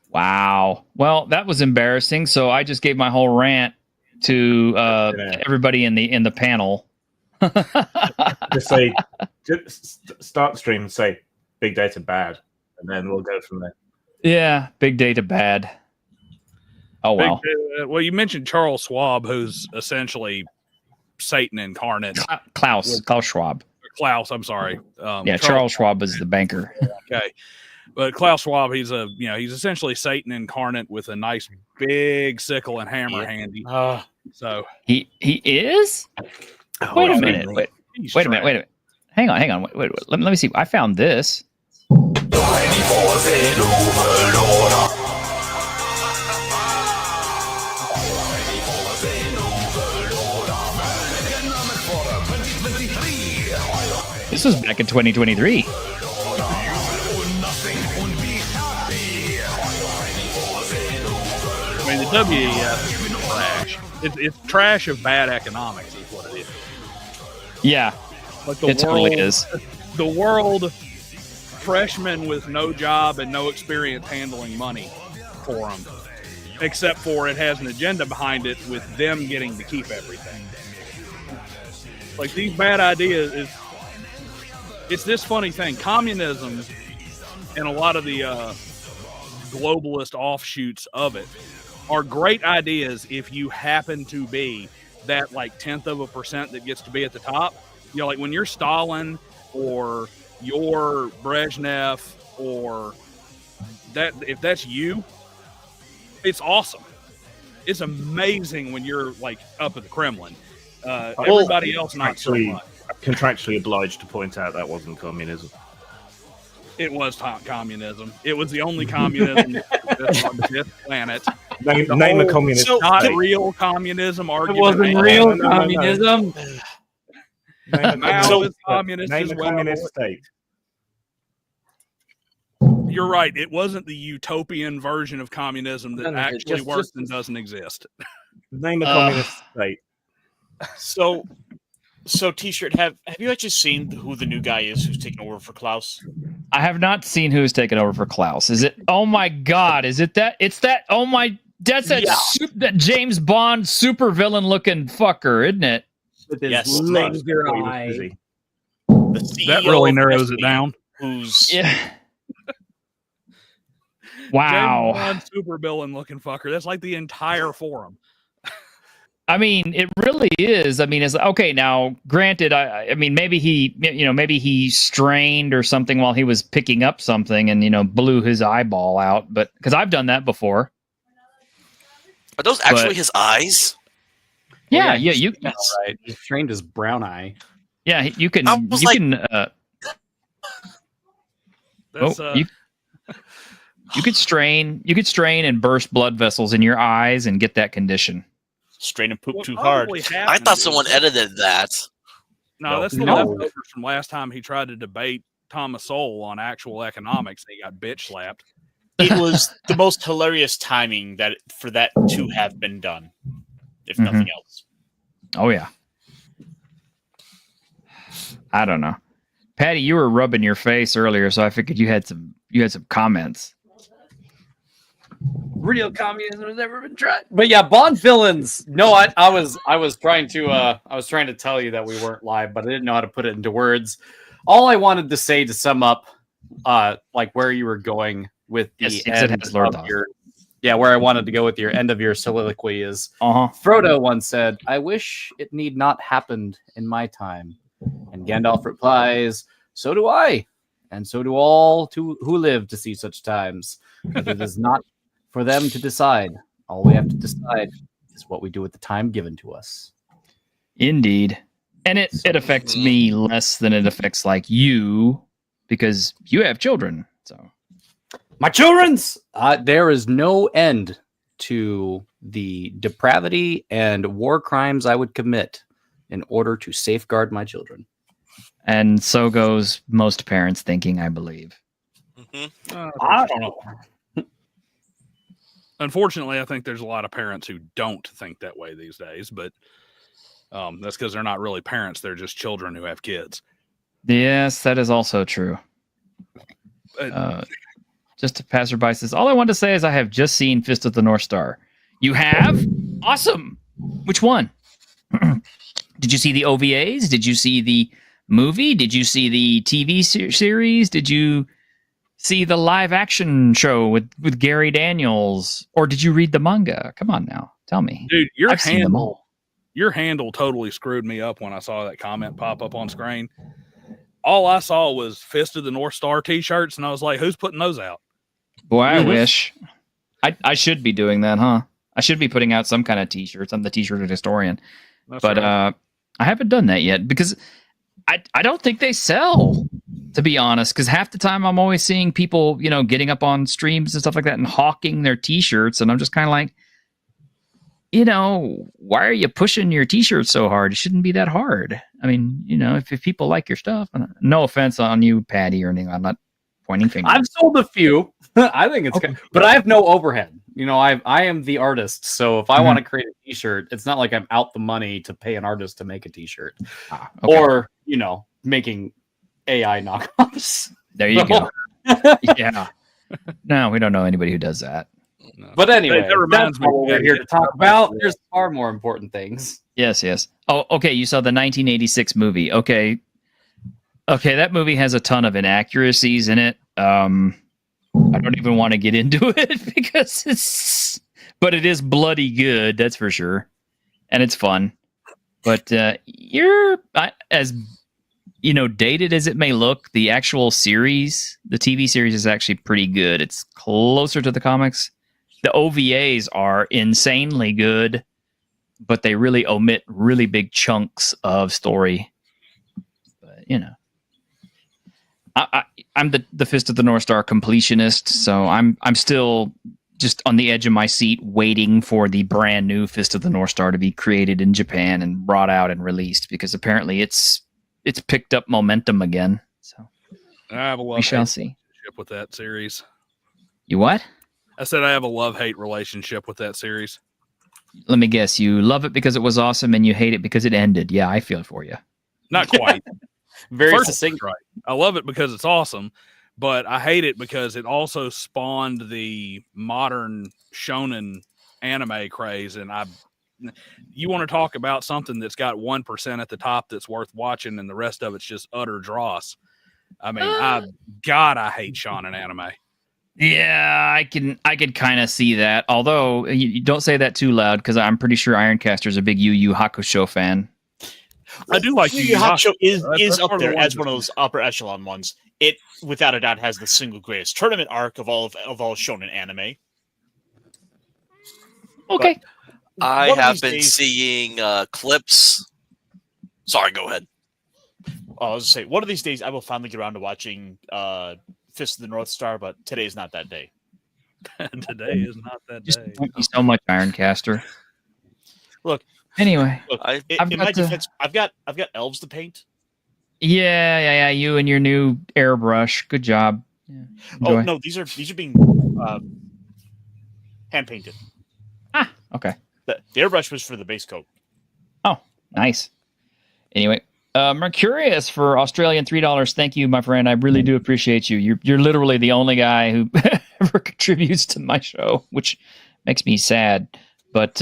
Wow. Well, that was embarrassing. So I just gave my whole rant to everybody in the panel. Just say, start the stream and say, big data bad, and then we'll go from there. Yeah, big data bad. Oh, well. Well, you mentioned Charles Schwab, who's essentially Satan incarnate. Klaus Schwab. Klaus, I'm sorry. Charles Schwab is the banker. Okay. But Klaus Schwab, he's essentially Satan incarnate with a nice big sickle and hammer handy. So he is? Wait a minute. Wait a minute. Hang on. Wait. Let me see. I found this. This was back in 2023. I mean, the WEF is trash. It's trash of bad economics is what it is. Yeah, like it totally is. The world, freshmen with no job and no experience handling money for them, except for it has an agenda behind it with them getting to keep everything. Like these bad ideas it's this funny thing. Communism and a lot of the globalist offshoots of it are great ideas if you happen to be that like 0.1% that gets to be at the top. You know, like when you're Stalin or you're Brezhnev or that, if that's you, it's awesome. It's amazing when you're like up at the Kremlin. Everybody else not so much. Contractually obliged to point out that wasn't communism. It was communism. It was the only communism that's on this planet. Name a communist. Not real communism. Argument. It wasn't real communism. Mao is communist. Name a communist state. You're right. It wasn't the utopian version of communism that actually works and doesn't exist. Name a communist state. So T-shirt, have you actually seen who the new guy is who's taking over for Klaus? I have not seen who's taken over for Klaus. Is it? Oh my God! Is it that? It's that. Oh my! That's that. That James Bond supervillain looking fucker, isn't it? With his laser eye. That really narrows it down. Who's Wow. James Bond supervillain looking fucker. That's like the entire forum. I mean, it really is. I mean, it's okay. Now, granted, I mean, maybe he strained or something while he was picking up something and, blew his eyeball out. But because I've done that before. Are those actually his eyes? Yeah, you can. Right. He strained his brown eye. Yeah, you can. You could strain. You could strain and burst blood vessels in your eyes and get that condition. Strain and poop too hard. I thought someone edited that. No, that's the leftovers from last time he tried to debate Thomas Sowell on actual economics. And he got bitch slapped. It was the most hilarious timing for that to have been done, if nothing else. Oh yeah. I don't know, Patty. You were rubbing your face earlier, so I figured you had some comments. Real communism has never been tried. But yeah, Bond villains. No, I was trying to tell you that we weren't live, but I didn't know how to put it into words. All I wanted to say to sum up, like where you were going with the end of your, where I wanted to go with your end of your soliloquy is, Frodo once said, "I wish it need not happened in my time," and Gandalf replies, "So do I, and so do all who live to see such times. But it is not for them to decide. All we have to decide is what we do with the time given to us." Indeed. And it affects me less than it affects like you, because you have children. So my children's there is no end to the depravity and war crimes I would commit in order to safeguard my children. And so goes most parents thinking, I believe. I don't know. Unfortunately, I think there's a lot of parents who don't think that way these days, but that's because they're not really parents. They're just children who have kids. Yes, that is also true. Just a passerby says, all I want to say is I have just seen Fist of the North Star. You have? Awesome. Which one? Did you see the OVAs? Did you see the movie? Did you see the TV series? Did you see the live action show with Gary Daniels? Or did you read the manga? Come on now. Tell me. Dude, I've seen them all. Your handle totally screwed me up when I saw that comment pop up on screen. All I saw was Fist of the North Star t-shirts, and I was like, who's putting those out? Boy, I wish. I should be doing that, huh? I should be putting out some kind of t-shirts. I'm the t-shirt historian. That's but right. I haven't done that yet because I don't think they sell, to be honest, because half the time I'm always seeing people, getting up on streams and stuff like that and hawking their t-shirts, and I'm just kind of like, why are you pushing your t-shirt so hard? It shouldn't be that hard. I mean, if people like your stuff, no offense on you, Patty, or anything. I'm not pointing fingers. I've sold a few. I think it's good, but I have no overhead. I am the artist, so if I want to create a t-shirt, it's not like I'm out the money to pay an artist to make a t-shirt, or making AI knockoffs. There you go. Yeah. No, we don't know anybody who does that. No. But anyway, that reminds that's me. what we're here to talk about. There's far more important things. Yes. Oh, okay. You saw the 1986 movie. Okay, that movie has a ton of inaccuracies in it. I don't even want to get into it because but it is bloody good, that's for sure, and it's fun. But you're as dated as it may look. The actual series, the TV series, is actually pretty good. It's closer to the comics. The OVAs are insanely good, but they really omit really big chunks of story. But I'm the Fist of the North Star completionist, so I'm still just on the edge of my seat waiting for the brand new Fist of the North Star to be created in Japan and brought out and released, because apparently it's picked up momentum again. So I have a we shall see. Relationship with that series. You what? I said I have a love-hate relationship with that series. Let me guess. You love it because it was awesome, and you hate it because it ended. Yeah, I feel for you. Not quite. Very First, succinct. right. I love it because it's awesome, but I hate it because it also spawned the modern shonen anime craze. And you want to talk about something that's got 1% at the top that's worth watching, and the rest of it's just utter dross. I mean, I hate shonen anime. Yeah, I can kind of see that. Although you don't say that too loud, because I'm pretty sure Ironcaster's a big Yu Yu Hakusho fan. I do like Yu Yu Hakusho is That's up one of the there ones as one of those upper echelon ones. It, without a doubt, has the single greatest tournament arc of all shonen anime. Okay. I One of have these been days- seeing clips. Sorry, go ahead. I was to say, one of these days I will finally get around to watching Fist of the North Star, but today is not that day. Today is not that Just day. thank you so much, Ironcaster. Look. Anyway, Look, I- in my defense, I've got elves to paint. yeah, you and your new airbrush. Good job. Yeah, Oh enjoy. no, these are being hand painted. Okay. The airbrush was for the base coat. Oh, nice. Anyway, Mercurius for Australian $3. Thank you, my friend. I really do appreciate you. You're literally the only guy who ever contributes to my show, which makes me sad. But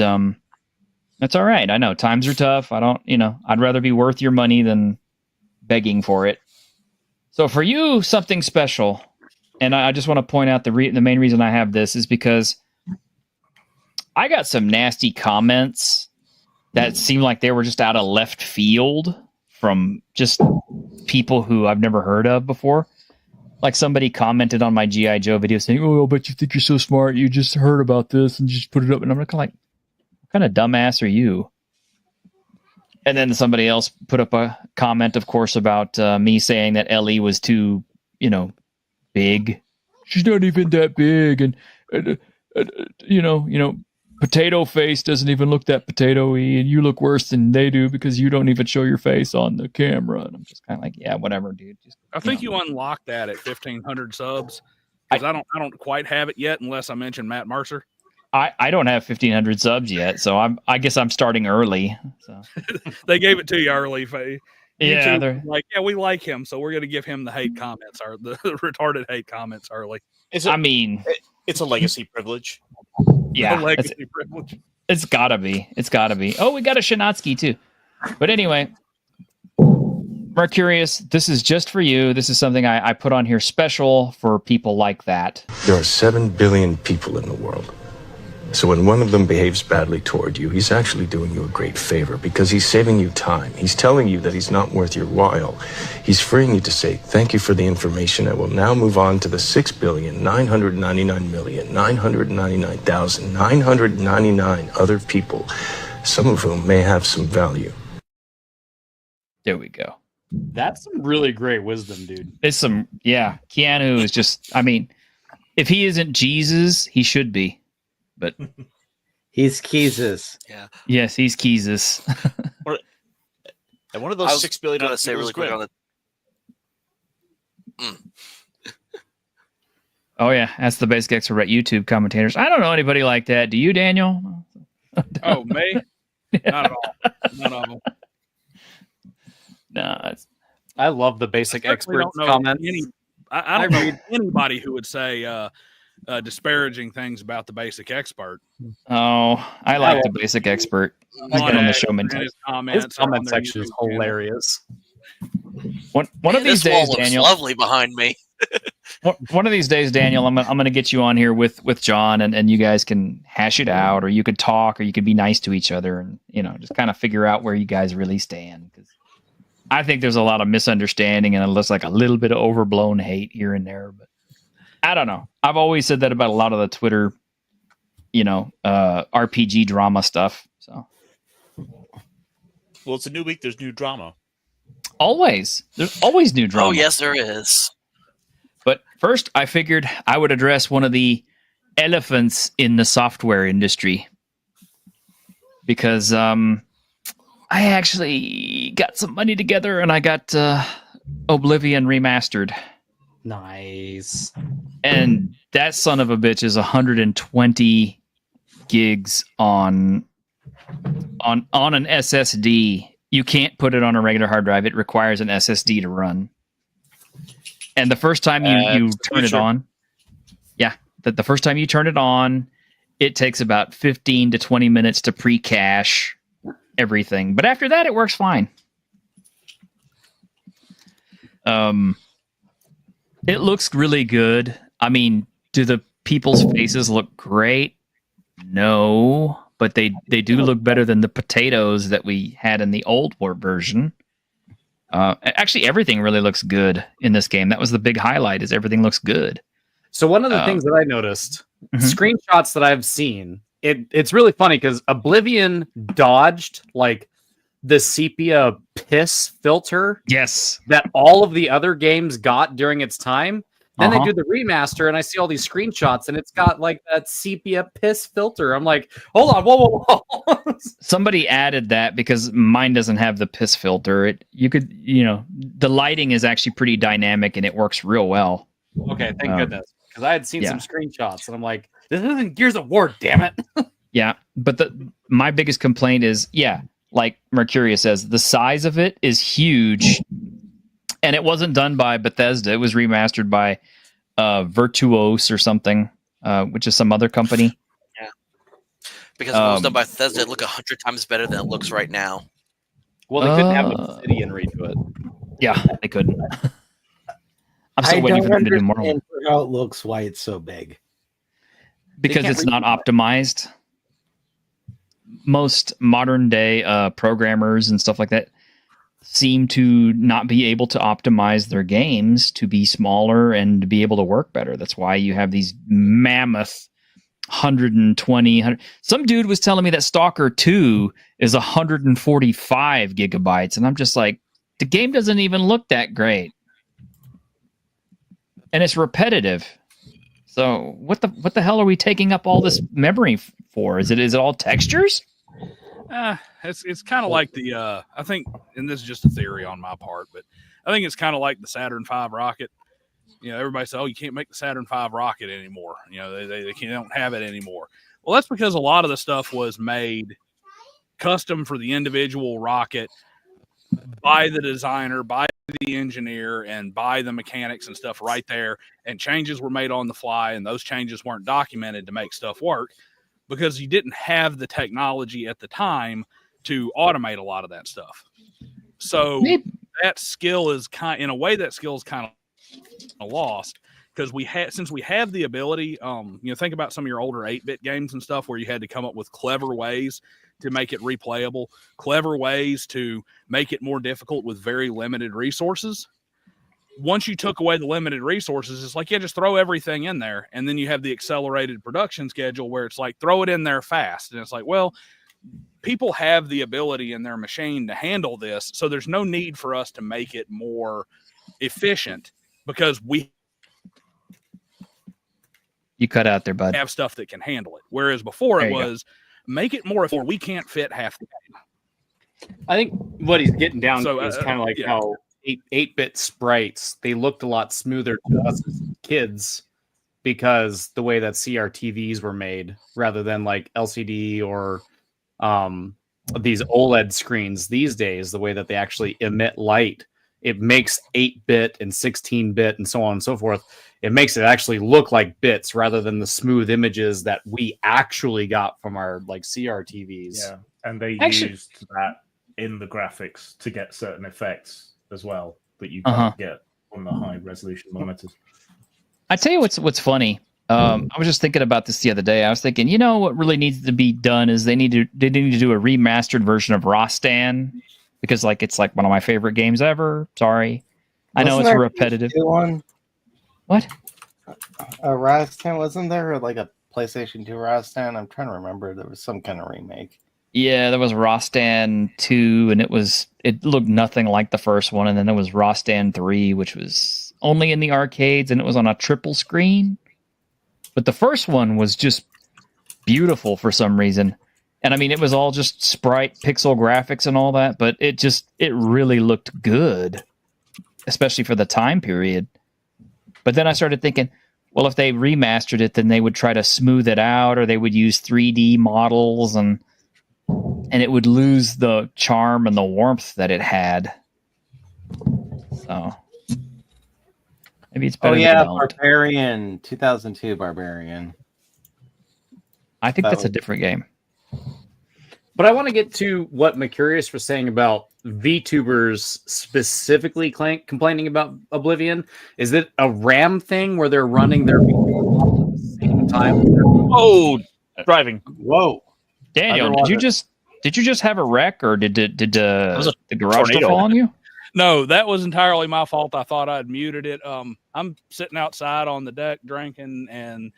that's all right. I know times are tough. I'd rather be worth your money than begging for it. So for you, something special. And I just want to point out the main reason I have this is because I got some nasty comments that seemed like they were just out of left field from just people who I've never heard of before. Like somebody commented on my G.I. Joe video saying, "Oh, I bet you think you're so smart. You just heard about this and just put it up." And I'm kind of like, what kind of dumbass are you? And then somebody else put up a comment, of course, about me saying that Ellie was too, big. She's not even that big. And potato face doesn't even look that potato-y, and you look worse than they do because you don't even show your face on the camera. And I'm just kind of like, yeah, whatever, dude. Just, I think you unlocked that at 1,500 subs, because I don't quite have it yet unless I mention Matt Mercer. I don't have 1,500 subs yet, so I guess I'm starting early. So They gave it to you early. Yeah, YouTube was like, yeah, we like him, so we're going to give him the hate comments, or the retarded hate comments early. I mean, it's a legacy privilege. Yeah, legacy privilege. It's gotta be. It's gotta be. Oh, we got a Shinatsky too. But anyway, Mercurius, this is just for you. This is something I put on here special for people like that. There are 7 billion people in the world. So when one of them behaves badly toward you, he's actually doing you a great favor because he's saving you time. He's telling you that he's not worth your while. He's freeing you to say, thank you for the information. I will now move on to the 6,999,999,999 other people, some of whom may have some value. There we go. That's some really great wisdom, dude. It's some, yeah. Keanu is just, I mean, if he isn't Jesus, he should be. But he's Keezus. Yeah. Yes, he's Keezus. And one of those 6 billion. Gonna say really quick on the. Oh yeah, that's the basic expert at YouTube commentators. I don't know anybody like that. Do you, Daniel? Oh, me? Not at all. None of them. No, I love the basic experts comments. I don't know anybody who would say disparaging things about the basic expert. Oh, I like the basic expert. He's been on the show many times. His comment section is hilarious. One of these days, Daniel. Lovely behind me. One of these days, Daniel, I'm going to get you on here with John, and you guys can hash it out, or you could talk, or you could be nice to each other, and just kind of figure out where you guys really stand. Because I think there's a lot of misunderstanding, and it looks like a little bit of overblown hate here and there, but I don't know. I've always said that about a lot of the Twitter, RPG drama stuff. So, well, it's a new week. There's new drama. There's always new drama. Oh yes, there is. But first, I figured I would address one of the elephants in the software industry because I actually got some money together and I got Oblivion remastered. Nice. And that son of a bitch is 120 gigs on an SSD. You can't put it on a regular hard drive. It requires an SSD to run. And the first time you turn it on, the first time you turn it on, it takes about 15 to 20 minutes to pre-cache everything. But after that, it works fine. It looks really good. I mean, do the people's faces look great? No, but they do look better than the potatoes that we had in the old war version. Actually, everything really looks good in this game. That was the big highlight, is everything looks good. So one of the things that I noticed, screenshots that I've seen, it's really funny because Oblivion dodged like the sepia piss filter. Yes. That all of the other games got during its time. Then they do the remaster, and I see all these screenshots, and it's got like that sepia piss filter. I'm like, hold on, whoa. Somebody added that because mine doesn't have the piss filter. The lighting is actually pretty dynamic, and it works real well. Okay, thank goodness, because I had seen some screenshots, and I'm like, this isn't Gears of War, damn it. Yeah, but my biggest complaint is, like Mercurius says, the size of it is huge. And it wasn't done by Bethesda. It was remastered by Virtuos or something, which is some other company. Yeah. Because if it was done by Bethesda, it looked 100 times better than it looks right now. Well, they couldn't have Obsidian redo it. Yeah, they couldn't. I'm still waiting for them to do more. How it looks, why it's so big. Because it's not optimized. Most modern day programmers and stuff like that seem to not be able to optimize their games to be smaller and to be able to work better. That's why you have these mammoth 120. Some dude was telling me that Stalker 2 is 145 gigabytes, and I'm just like, the game doesn't even look that great, and it's repetitive. So what the hell are we taking up all this memory for? Is it all textures? It's kind of like the I think, and this is just a theory on my part, but I think it's kind of like the Saturn V rocket. Everybody says, "Oh, you can't make the Saturn V rocket anymore." They don't have it anymore. Well, that's because a lot of the stuff was made custom for the individual rocket by the designer, by the engineer, and by the mechanics and stuff right there. And changes were made on the fly, and those changes weren't documented to make stuff work because you didn't have the technology at the time to automate a lot of that stuff. So that skill is in a way, that skill is kind of lost. Because since we have the ability, think about some of your older 8-bit games and stuff where you had to come up with clever ways to make it replayable, clever ways to make it more difficult with very limited resources. Once you took away the limited resources, it's like, yeah, just throw everything in there. And then you have the accelerated production schedule where it's like, throw it in there fast. And it's like, well, people have the ability in their machine to handle this. So there's no need for us to make it more efficient because you cut out there, bud. Have stuff that can handle it. Whereas before it was make it more efficient. We can't fit half the game. I think what he's getting down to is kind of like how 8-bit sprites, they looked a lot smoother to us as kids because the way that CRTVs were made rather than like LCD or these OLED screens these days, the way that they actually emit light, it makes 8-bit and 16-bit and so on and so forth. It makes it actually look like bits rather than the smooth images that we actually got from our like CRTVs. Yeah, and they used that in the graphics to get certain effects as well that you can't get on the high resolution monitors. I tell you what's funny. I was just thinking about this the other day. I was thinking, what really needs to be done is they need to do a remastered version of Rostan because it's like one of my favorite games ever. Sorry, I know it's repetitive. What? Rostan, wasn't there like a PlayStation 2 Rostan? I'm trying to remember. There was some kind of remake. Yeah, there was Rostan 2, and it looked nothing like the first one. And then there was Rostan 3, which was only in the arcades, and it was on a triple screen. But the first one was just beautiful for some reason. And I mean, it was all just sprite pixel graphics and all that, but it really looked good, especially for the time period. But then I started thinking, well, if they remastered it, then they would try to smooth it out, or they would use 3D models, and it would lose the charm and the warmth that it had. So maybe it's better. Oh yeah, Barbarian, 2002 Barbarian. I think that's a different game. But I want to get to what Mercurius was saying about VTubers specifically complaining about Oblivion. Is it a RAM thing where they're running their VTuber at the same time? Oh, driving! Whoa, Daniel, did you just have a wreck, or did the garage door fall on you? No, that was entirely my fault. I thought I'd muted it. I'm sitting outside on the deck drinking and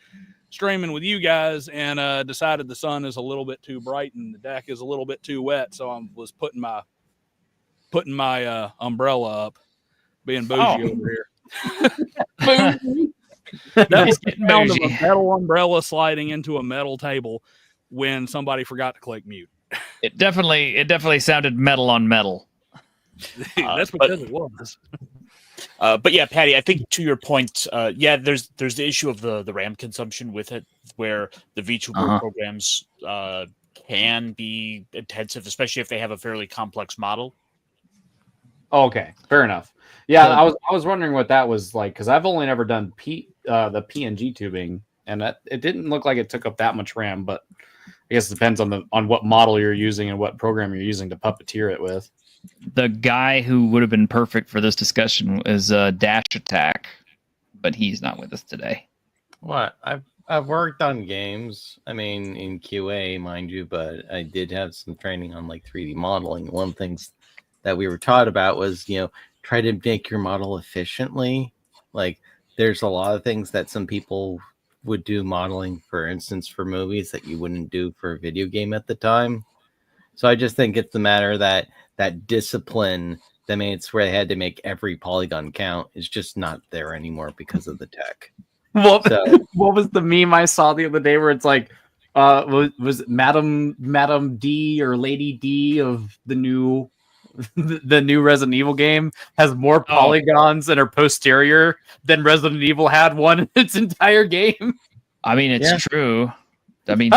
streaming with you guys, and decided the sun is a little bit too bright and the deck is a little bit too wet, so I was putting my umbrella up, being bougie over here. That was the sound of a metal umbrella sliding into a metal table when somebody forgot to click mute. It definitely sounded metal on metal. That's because it was. But yeah, Patty, I think to your point, there's the issue of the RAM consumption with it, where the VTuber programs can be intensive, especially if they have a fairly complex model. Okay, fair enough. Yeah, I was wondering what that was like because I've only ever done the PNG tubing, and it didn't look like it took up that much RAM. But I guess it depends on what model you're using and what program you're using to puppeteer it with. The guy who would have been perfect for this discussion is Dash Attack, but he's not with us today. What? I've worked on games. I mean, in QA, mind you, but I did have some training on like 3D modeling. One of the things that we were taught about was, try to make your model efficiently. Like, there's a lot of things that some people would do modeling, for instance, for movies that you wouldn't do for a video game at the time. So I just think it's the matter that discipline that made it where they had to make every polygon count is just not there anymore because of the tech. What was the meme I saw the other day where it's like, was it Madam D or Lady D of the new Resident Evil game has more polygons in her posterior than Resident Evil had one in its entire game? I mean, it's true. I mean,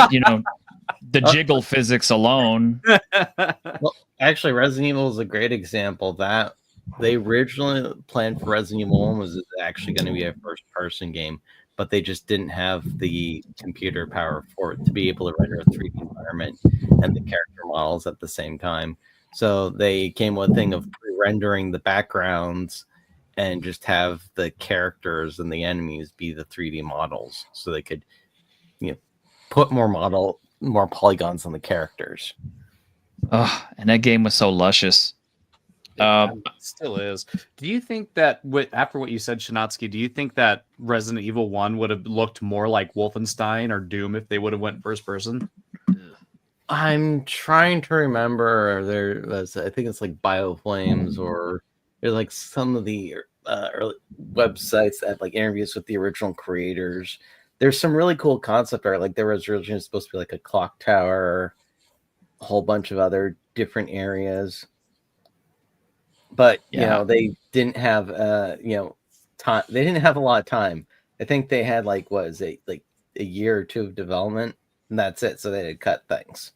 the jiggle physics alone. Actually, Resident Evil is a great example. That they originally planned for Resident Evil 1 was actually going to be a first-person game, but they just didn't have the computer power for it to be able to render a 3D environment and the character models at the same time. So they came with a thing of pre-rendering the backgrounds and just have the characters and the enemies be the 3D models, so they could, put more polygons on the characters. Oh, and that game was so luscious. It still is. Do you think that after what you said, Shinatsky, do you think that Resident Evil 1 would have looked more like Wolfenstein or Doom if they would have went first person? I'm trying to remember. There was, I think it's like BioFlames, or there's like some of the early websites that have like interviews with the original creators. There's some really cool concept art. Like there was originally supposed to be like a clock tower, a whole bunch of other different areas. But they didn't have time. They didn't have a lot of time. I think they had like a year or two of development, and that's it. So they had to cut things.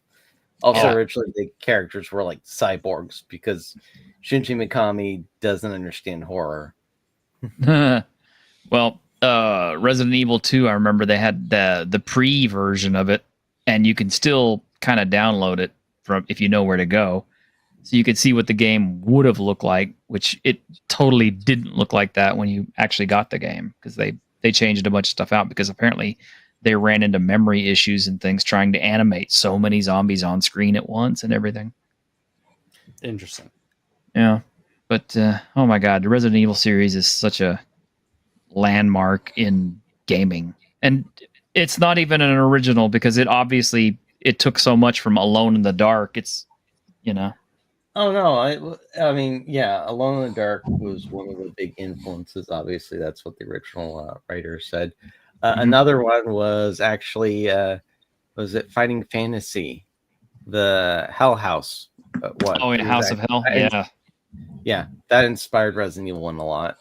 Also, originally the characters were like cyborgs because Shinji Mikami doesn't understand horror. Well, Resident Evil 2, I remember they had the pre version of it, and you can still kind of download it from if you know where to go. So you could see what the game would have looked like, which it totally didn't look like that when you actually got the game, because they changed a bunch of stuff out because apparently they ran into memory issues and things trying to animate so many zombies on screen at once and everything. Interesting. Yeah. But, oh my God, the Resident Evil series is such a landmark in gaming. And it's not even an original because it took so much from Alone in the Dark. It's, Oh no, I mean, yeah, Alone in the Dark was one of the big influences. Obviously, that's what the original writer said. Another one was actually, was it Fighting Fantasy, the Hell House? What? Oh, yeah, House of Hell. Yeah, yeah, that inspired Resident Evil 1 a lot.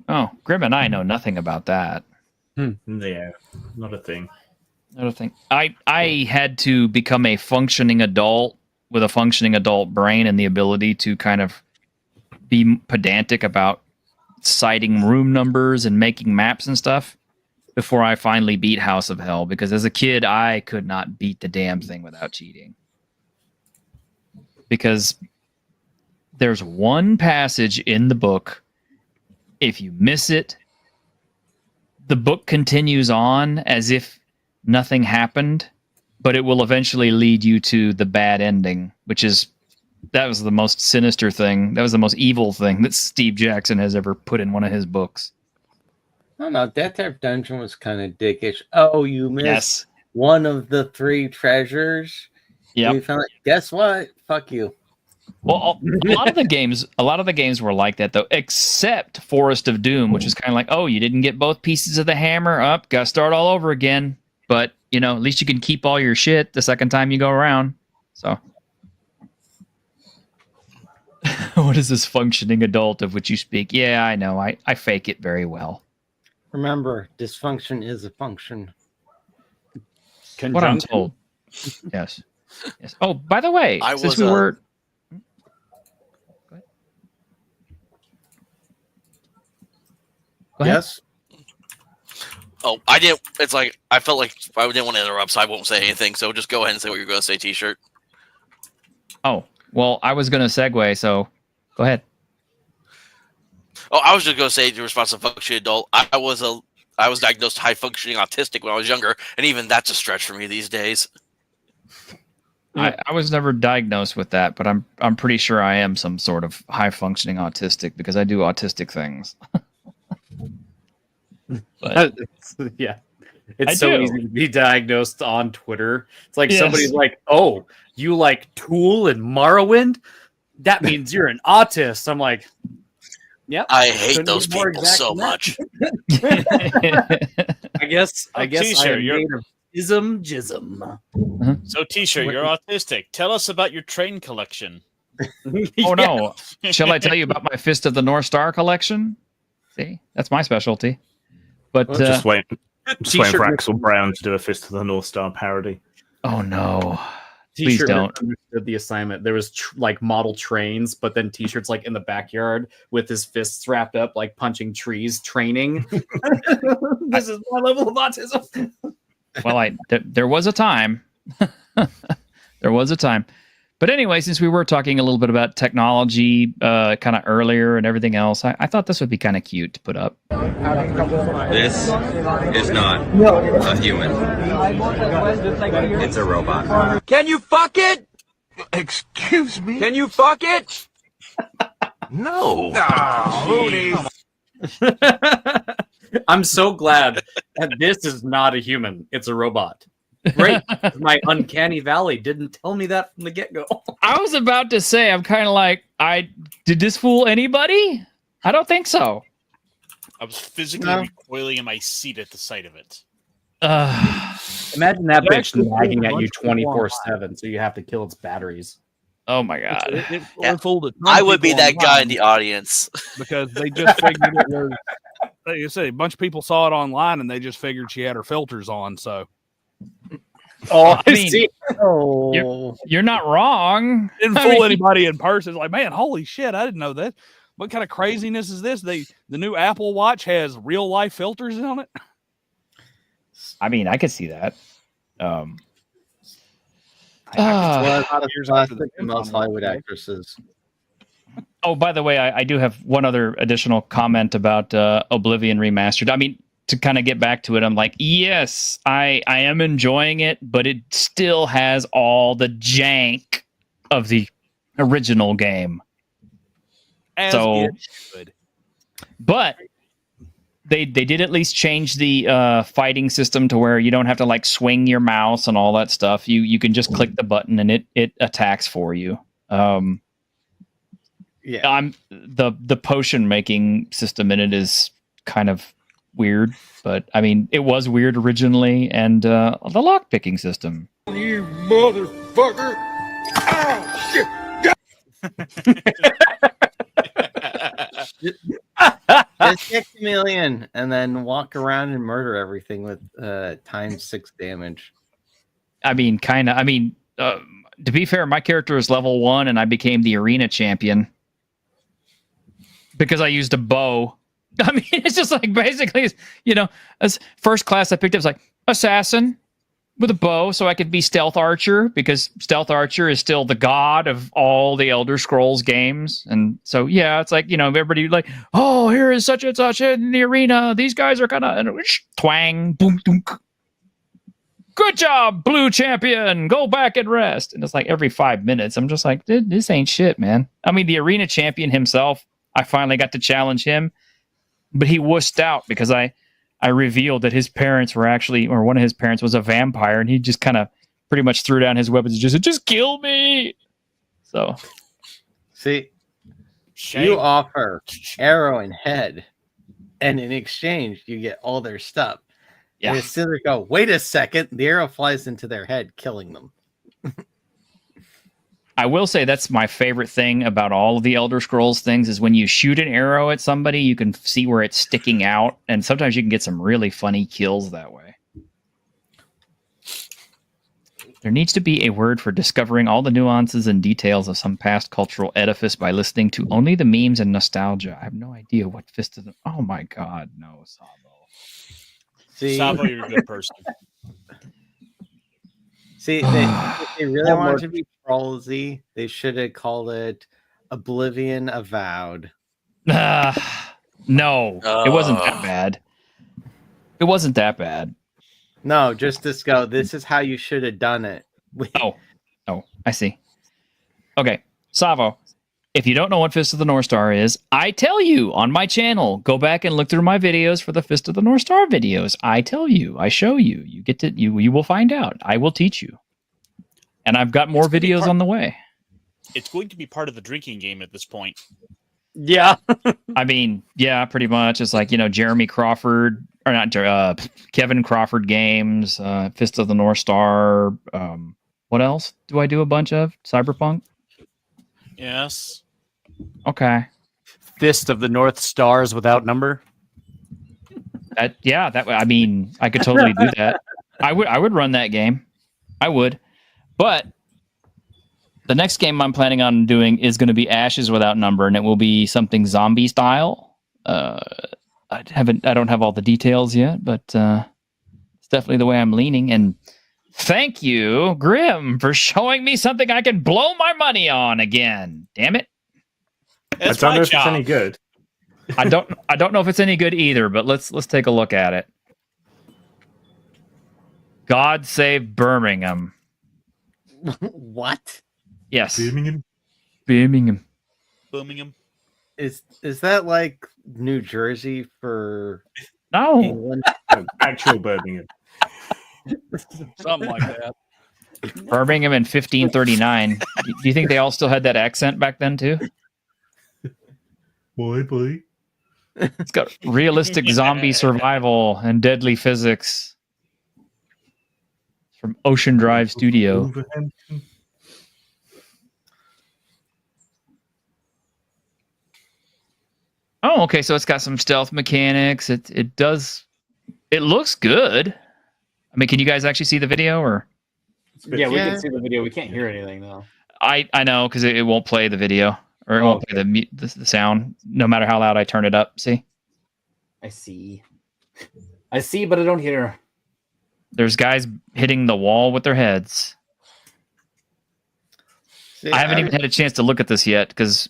Oh, Grim and I know nothing about that. Yeah, not a thing. Not a thing. I had to become a functioning adult with a functioning adult brain and the ability to kind of be pedantic about citing room numbers and making maps and stuff before I finally beat House of Hell, because as a kid, I could not beat the damn thing without cheating. Because there's one passage in the book, if you miss it, the book continues on as if nothing happened, but it will eventually lead you to the bad ending, that was the most sinister thing. That was the most evil thing that Steve Jackson has ever put in one of his books. I don't know. Death Trap Dungeon was kind of dickish. Oh, you missed one of the 3 treasures. Yeah. Guess what? Fuck you. Well, a lot of the games were like that, though, except Forest of Doom, which is kind of like, oh, you didn't get both pieces of the hammer up, gotta start all over again. But at least you can keep all your shit the second time you go around. So, what is this functioning adult of which you speak? Yeah, I know. I fake it very well. Remember, dysfunction is a function. What I'm told. Yes. Oh, by the way, since we were. Go ahead. Yes. Oh, I didn't. It's like I felt like I didn't want to interrupt, so I won't say anything. So just go ahead and say what you're going to say, T-shirt. Oh, well, I was going to segue, so go ahead. Oh, I was just going to say, the response to functioning adult. I was diagnosed high functioning autistic when I was younger, and even that's a stretch for me these days. I was never diagnosed with that, but I'm pretty sure I am some sort of high functioning autistic because I do autistic things. But yeah, it's so easy to be diagnosed on Twitter. It's like somebody's like, "Oh, you like Tool and Morrowind? That means you're an autist." I'm like, "Yep." I hate those people so much. I guess T-shirt, I'm made of jism. So, T-shirt, you're autistic. Tell us about your train collection. Oh no! Shall I tell you about my Fist of the North Star collection? See, that's my specialty. But just waiting for Axel Brown to do a Fist of the North Star parody. Oh no! Please T-shirt don't. understood the assignment. There was like model trains, but then T-shirts like in the backyard with his fists wrapped up, like punching trees, training. This is my level of autism. Well, there was a time. There was a time. But anyway, since we were talking a little bit about technology kind of earlier and everything else, I thought this would be kind of cute to put up. This is not a human. It's a robot. Can you fuck it? Excuse me? Can you fuck it? No. I'm so glad that this is not a human. It's a robot. Great. My uncanny valley didn't tell me that from the get-go. I was about to say, I'm kind of like, did this fool anybody? I don't think so. I was physically recoiling in my seat at the sight of it. Imagine that bitch nagging at you 24/7, so you have to kill its batteries. Oh my god! Yeah. I would be that guy in the audience because they just figured it was. Like you say, a bunch of people saw it online and they just figured she had her filters on. So, I mean, you're not wrong. Didn't fool anybody in person. It's like, man, holy shit, I didn't know that. What kind of craziness is this? The new Apple Watch has real life filters on it. I mean, I could see that. Most Hollywood actresses. Oh, by the way, I do have one other additional comment about Oblivion Remastered. I mean, to kind of get back to it, I'm like, yes, I am enjoying it, but it still has all the jank of the original game. As so, it should. But they did at least change the fighting system to where you don't have to like swing your mouse and all that stuff. You can just click the button and it attacks for you. Yeah, the potion making system in it is kind of weird, but I mean it was weird originally, and the lock picking system. You motherfucker! Oh shit! Just get Chameleon and then walk around and murder everything with ×6 damage. I mean, kind of. I mean, to be fair, my character is level 1, and I became the arena champion because I used a bow. I mean, it's just like basically, as first class I picked up was like assassin with a bow, so I could be stealth archer because stealth archer is still the god of all the Elder Scrolls games. And so, yeah, it's like, everybody like, oh, here is such and such in the arena. These guys are kind of twang, boom, boom. Good job, blue champion. Go back and rest. And it's like every 5 minutes, I'm just like, this ain't shit, man. I mean, the arena champion himself, I finally got to challenge him, but he wussed out because I revealed that his parents were actually, or one of his parents was a vampire, and he just kind of pretty much threw down his weapons and just said, just kill me. So, see, you offer arrow and head, and in exchange, you get all their stuff. Yeah. And as soon as they go, wait a second, the arrow flies into their head, killing them. I will say that's my favorite thing about all of the Elder Scrolls things is when you shoot an arrow at somebody, you can see where it's sticking out, and sometimes you can get some really funny kills that way. There needs to be a word for discovering all the nuances and details of some past cultural edifice by listening to only the memes and nostalgia. I have no idea what Fist of the... Oh my god, no, Sabo. See, Sabo, you're a good person. See, if they really wanted to be trollsy, they should have called it Oblivion Avowed. No, it wasn't that bad. It wasn't that bad. No, just this go. This is how you should have done it. Oh, I see. Okay, Savo, if you don't know what Fist of the North Star is, I tell you on my channel. Go back and look through my videos for the Fist of the North Star videos. I tell you, I show you. You get to you will find out. I will teach you. And I've got more videos on the way. It's going to be part of the drinking game at this point. Yeah. I mean, yeah, pretty much. It's like, Jeremy Crawford, or not, Kevin Crawford games, Fist of the North Star. What else do I do a bunch of? Cyberpunk? Yes. Okay. Fist of the North Stars without number. I mean, I could totally do that. I would run that game. I would. But The next game I'm planning on doing is going to be Ashes Without Number, and it will be something zombie style. I don't have all the details yet, but it's definitely the way I'm leaning. And thank you, Grim, for showing me something I can blow my money on again. Damn it! I don't know if it's any good. I don't know if it's any good either, but let's take a look at it. God Save Birmingham. What? Yes. Birmingham. Birmingham. Is that like New Jersey for No England? Actual Birmingham. Something like that. Birmingham in 1539. Do you think they all still had that accent back then too? Boy. It's got realistic zombie survival and deadly physics. From Ocean Drive Studio. Oh, okay. So it's got some stealth mechanics. It looks good. I mean, can you guys actually see the video or? Yeah, we can see the video. We can't hear anything though. I know because it won't play the video or it won't play the sound no matter how loud I turn it up. See? I see, but I don't hear. There's guys hitting the wall with their heads. See, I haven't even had a chance to look at this yet because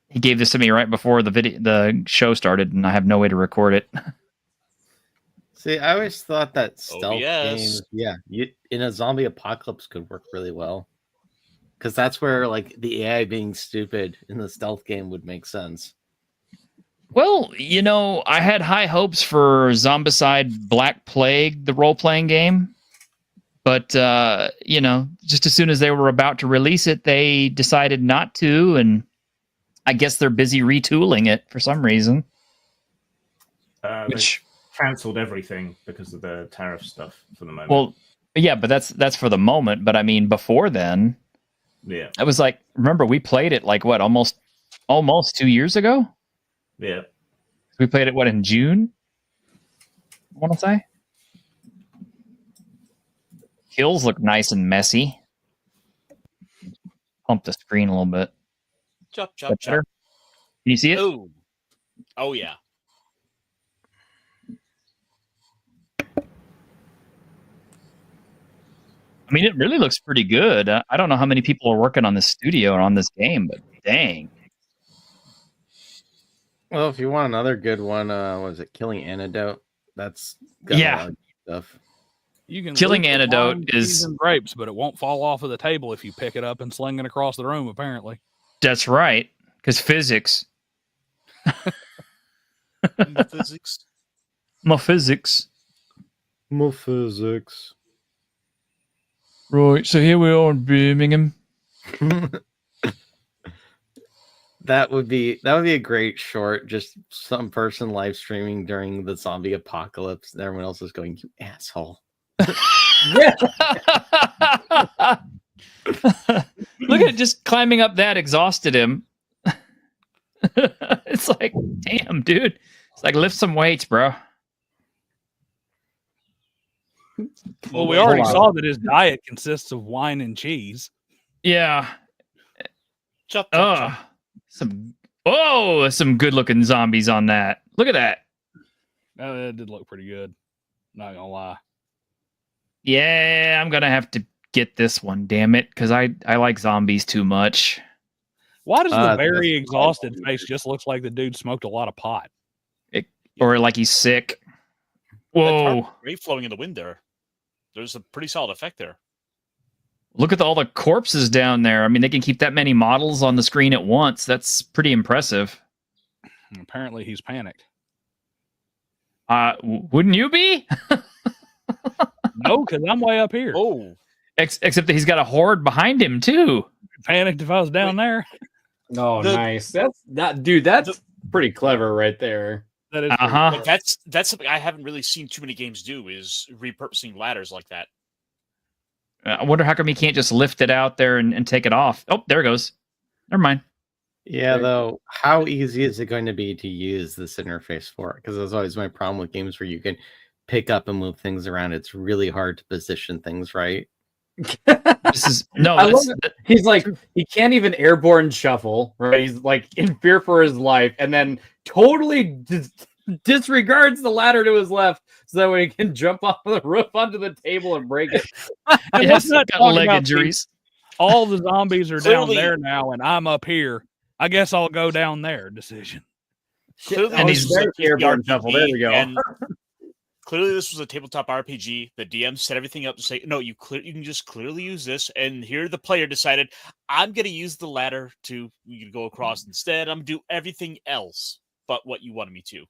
he gave this to me right before the show started, and I have no way to record it. See, I always thought that stealth yes. games, in a zombie apocalypse could work really well. Because that's where like the AI being stupid in the stealth game would make sense. Well, I had high hopes for Zombicide Black Plague, the role-playing game. But, just as soon as they were about to release it, they decided not to, and I guess they're busy retooling it for some reason. Which cancelled everything because of the tariff stuff for the moment. Well, yeah, but that's for the moment. But I mean, before then, I was like, remember we played it like what, almost 2 years ago? Yeah. We played it in June? I want to say. Hills look nice and messy. Pump the screen a little bit. Chop. Can you see it? Oh yeah. I mean, it really looks pretty good. I don't know how many people are working on this studio or on this game, but dang. Well, if you want another good one, was it Killing Antidote? That's got a lot of stuff. You can Killing lick the Antidote lime, is cheese, and grapes, but it won't fall off of the table if you pick it up and sling it across the room. Apparently, that's right, because physics. My physics. Right, so here we are in Birmingham. That would be a great short. Just some person live streaming during the zombie apocalypse, and everyone else is going, "You asshole." Look at it, just climbing up that exhausted him. It's like, damn, dude. It's like, lift some weights, bro. Well, we already saw that his diet consists of wine and cheese. Yeah. Chop. Some good looking zombies on that. Look at that. It did look pretty good. Not gonna lie. Yeah, I'm gonna have to get this one, damn it, because I like zombies too much. Why does the very exhausted face just looks like the dude smoked a lot of pot? Or like he's sick. Whoa. Great flowing in the wind there. There's a pretty solid effect there. Look at all the corpses down there. I mean, they can keep that many models on the screen at once. That's pretty impressive. Apparently, he's panicked. Wouldn't you be? No, because I'm way up here. Oh. Except that he's got a horde behind him, too. Panicked if I was down there. Oh, nice. That's pretty clever right there. That is Like that's something I haven't really seen too many games do, is repurposing ladders like that. I wonder how come he can't just lift it out there and take it off. Oh, there it goes. Never mind. Yeah, though, how easy is it going to be to use this interface for? Because that's always my problem with games where you can pick up and move things around. It's really hard to position things right. This is no. I love it. He's like, he can't even airborne shuffle, right? He's like in fear for his life, and then totally disregards the ladder to his left so that way he can jump off the roof onto the table and break it. And Yes, let's not got talk leg about injuries. all the zombies are down Clearly- there now, and I'm up here. I guess I'll go down there. Decision. Clearly, And this he's was a very airborne shuffle. There we go. and clearly, this was a tabletop RPG. The DM set everything up to say, "No, you can just clearly use this." And here, the player decided, "I'm going to use the ladder to go across instead. I'm going to do everything else but what you wanted me to."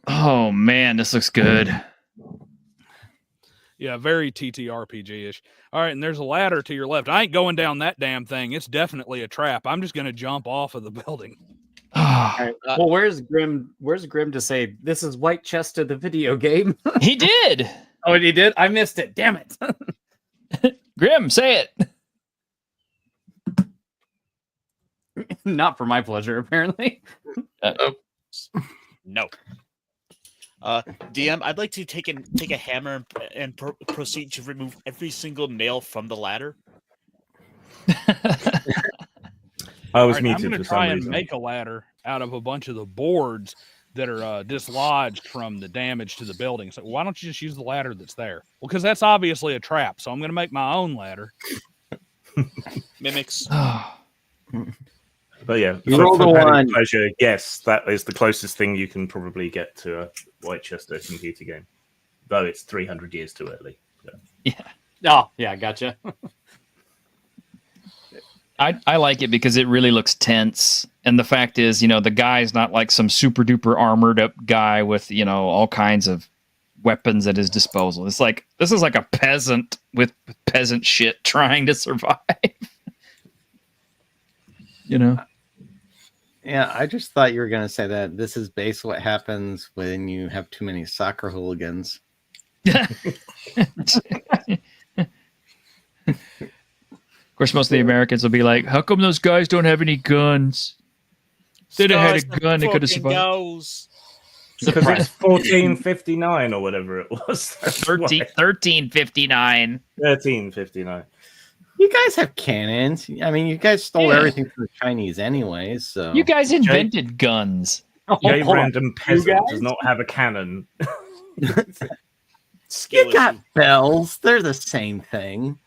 Oh man, this looks good. Yeah, very TTRPG-ish. All right, and there's a ladder to your left. I ain't going down that damn thing. It's definitely a trap. I'm just going to jump off of the building. All right. Well, where's Grim? Where's Grim to say this is White Chester, the video game? He did. Oh, he did. I missed it. Damn it. Grim, say it. Not for my pleasure, apparently. No. DM, I'd like to take a hammer and proceed to remove every single nail from the ladder. I was I'm muted going to for try some and reason. make a ladder out of a bunch of the boards that are dislodged from the damage to the building. So why don't you just use the ladder that's there? Well, because that's obviously a trap. So I'm going to make my own ladder. Mimics. But yeah, You rolled a one. pleasure. Yes, that is the closest thing you can probably get to a Whitechester computer game, though it's 300 years too early. So. Yeah. Oh, yeah, gotcha. I like it because it really looks tense. And the fact is, the guy's not like some super duper armored up guy with, all kinds of weapons at his disposal. It's like, this is like a peasant with peasant shit trying to survive. Yeah, I just thought you were going to say that this is basically what happens when you have too many soccer hooligans. Of course, most of the Americans will be like, how come those guys don't have any guns? They'd have had a gun, they could have survived. Goes. Because it's 1459 or whatever it was. 1359. 1359. You guys have cannons. I mean, you guys stole Yeah. everything from the Chinese anyways, so... You guys invented guns. Jay hold on. Random Peasant guys? does not have a cannon. You got bells. They're the same thing.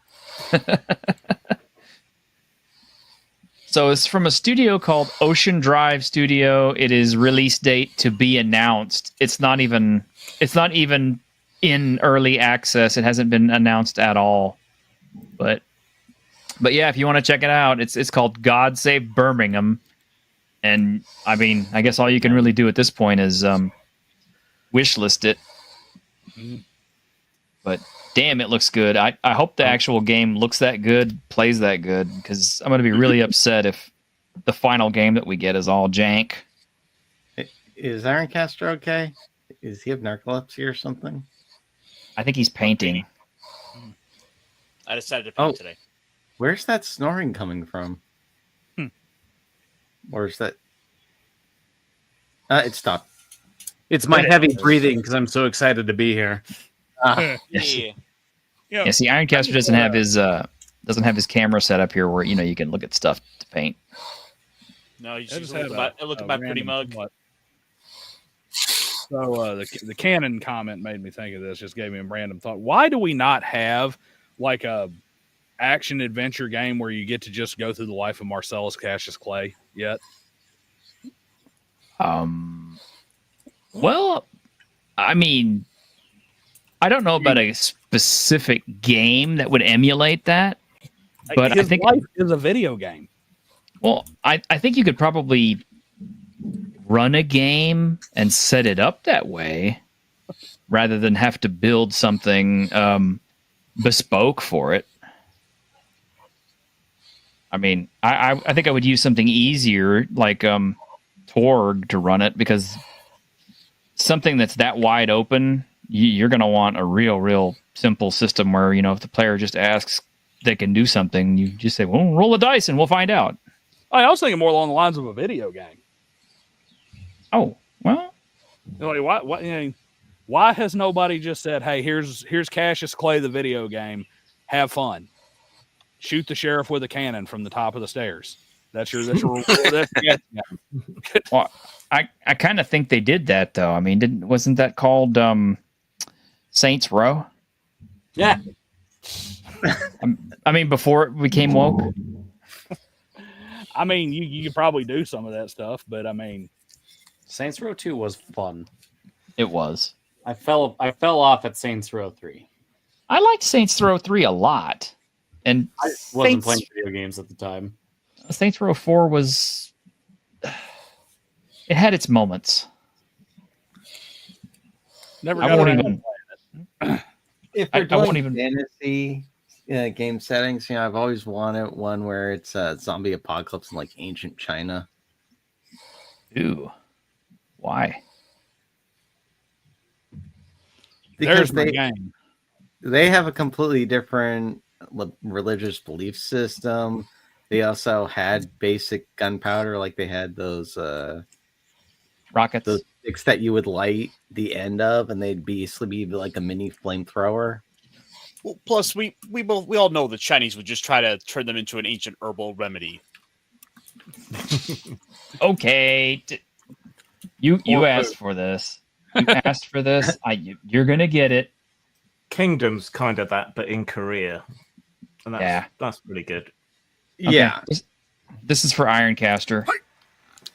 So it's from a studio called Ocean Drive Studio. It is release date to be announced. It's not even in early access. It hasn't been announced at all. But yeah, if you want to check it out, it's called God Save Birmingham. And I mean, I guess all you can really do at this point is wishlist it. But damn, it looks good. I hope the actual game looks that good, plays that good, because I'm going to be really upset if the final game that we get is all jank. Is Ironcaster okay? Does he have narcolepsy or something? I think he's painting. I decided to paint today. Where's that snoring coming from? Or is that... it stopped. It's my heavy breathing because I'm so excited to be here. Yeah. Yeah, see, Ironcaster doesn't have his camera set up here where you can look at stuff to paint. No, you I just just look had at my pretty random mug. thought. So the canon comment made me think of this. Just gave me a random thought. Why do we not have like a action adventure game where you get to just go through the life of Marcellus Cassius Clay yet? Well, I mean, I don't know about a specific game that would emulate that, but his I think life is a video game. Well, I think you could probably run a game and set it up that way rather than have to build something bespoke for it. I mean, I think I would use something easier like Torg to run it, because something that's that wide open, you're going to want a real simple system where, if the player just asks, they can do something. You just say, well, roll a dice and we'll find out. I was thinking more along the lines of a video game. Oh, well. Why has nobody just said, hey, here's Cassius Clay, the video game. have fun. Shoot the sheriff with a cannon from the top of the stairs. That's your yeah. Well, I kind of think they did that though. I mean, wasn't that called Saints Row? Yeah. I mean, before it became woke. I mean, you could probably do some of that stuff, but I mean, Saints Row 2 was fun. It was. I fell off at Saints Row 3. I liked Saints Row 3 a lot. And I wasn't playing video games at the time. Saints Row 4 was... It had its moments. never I got won't around even... to playing it. If I you're doing won't even- fantasy game settings, I've always wanted one where it's a zombie apocalypse in like ancient China. Ooh. Why? Because There's my game. they have a completely different religious belief system. They also had basic gunpowder, like they had those Rockets? those sticks that you would light the end of, and they'd basically be like a mini flamethrower. Well, plus, we all know the Chinese would just try to turn them into an ancient herbal remedy. Okay. You asked for this. You asked for this. You're going to get it. Kingdom's kind of that, but in Korea. And that's pretty good. Okay. Yeah. This is for Ironcaster.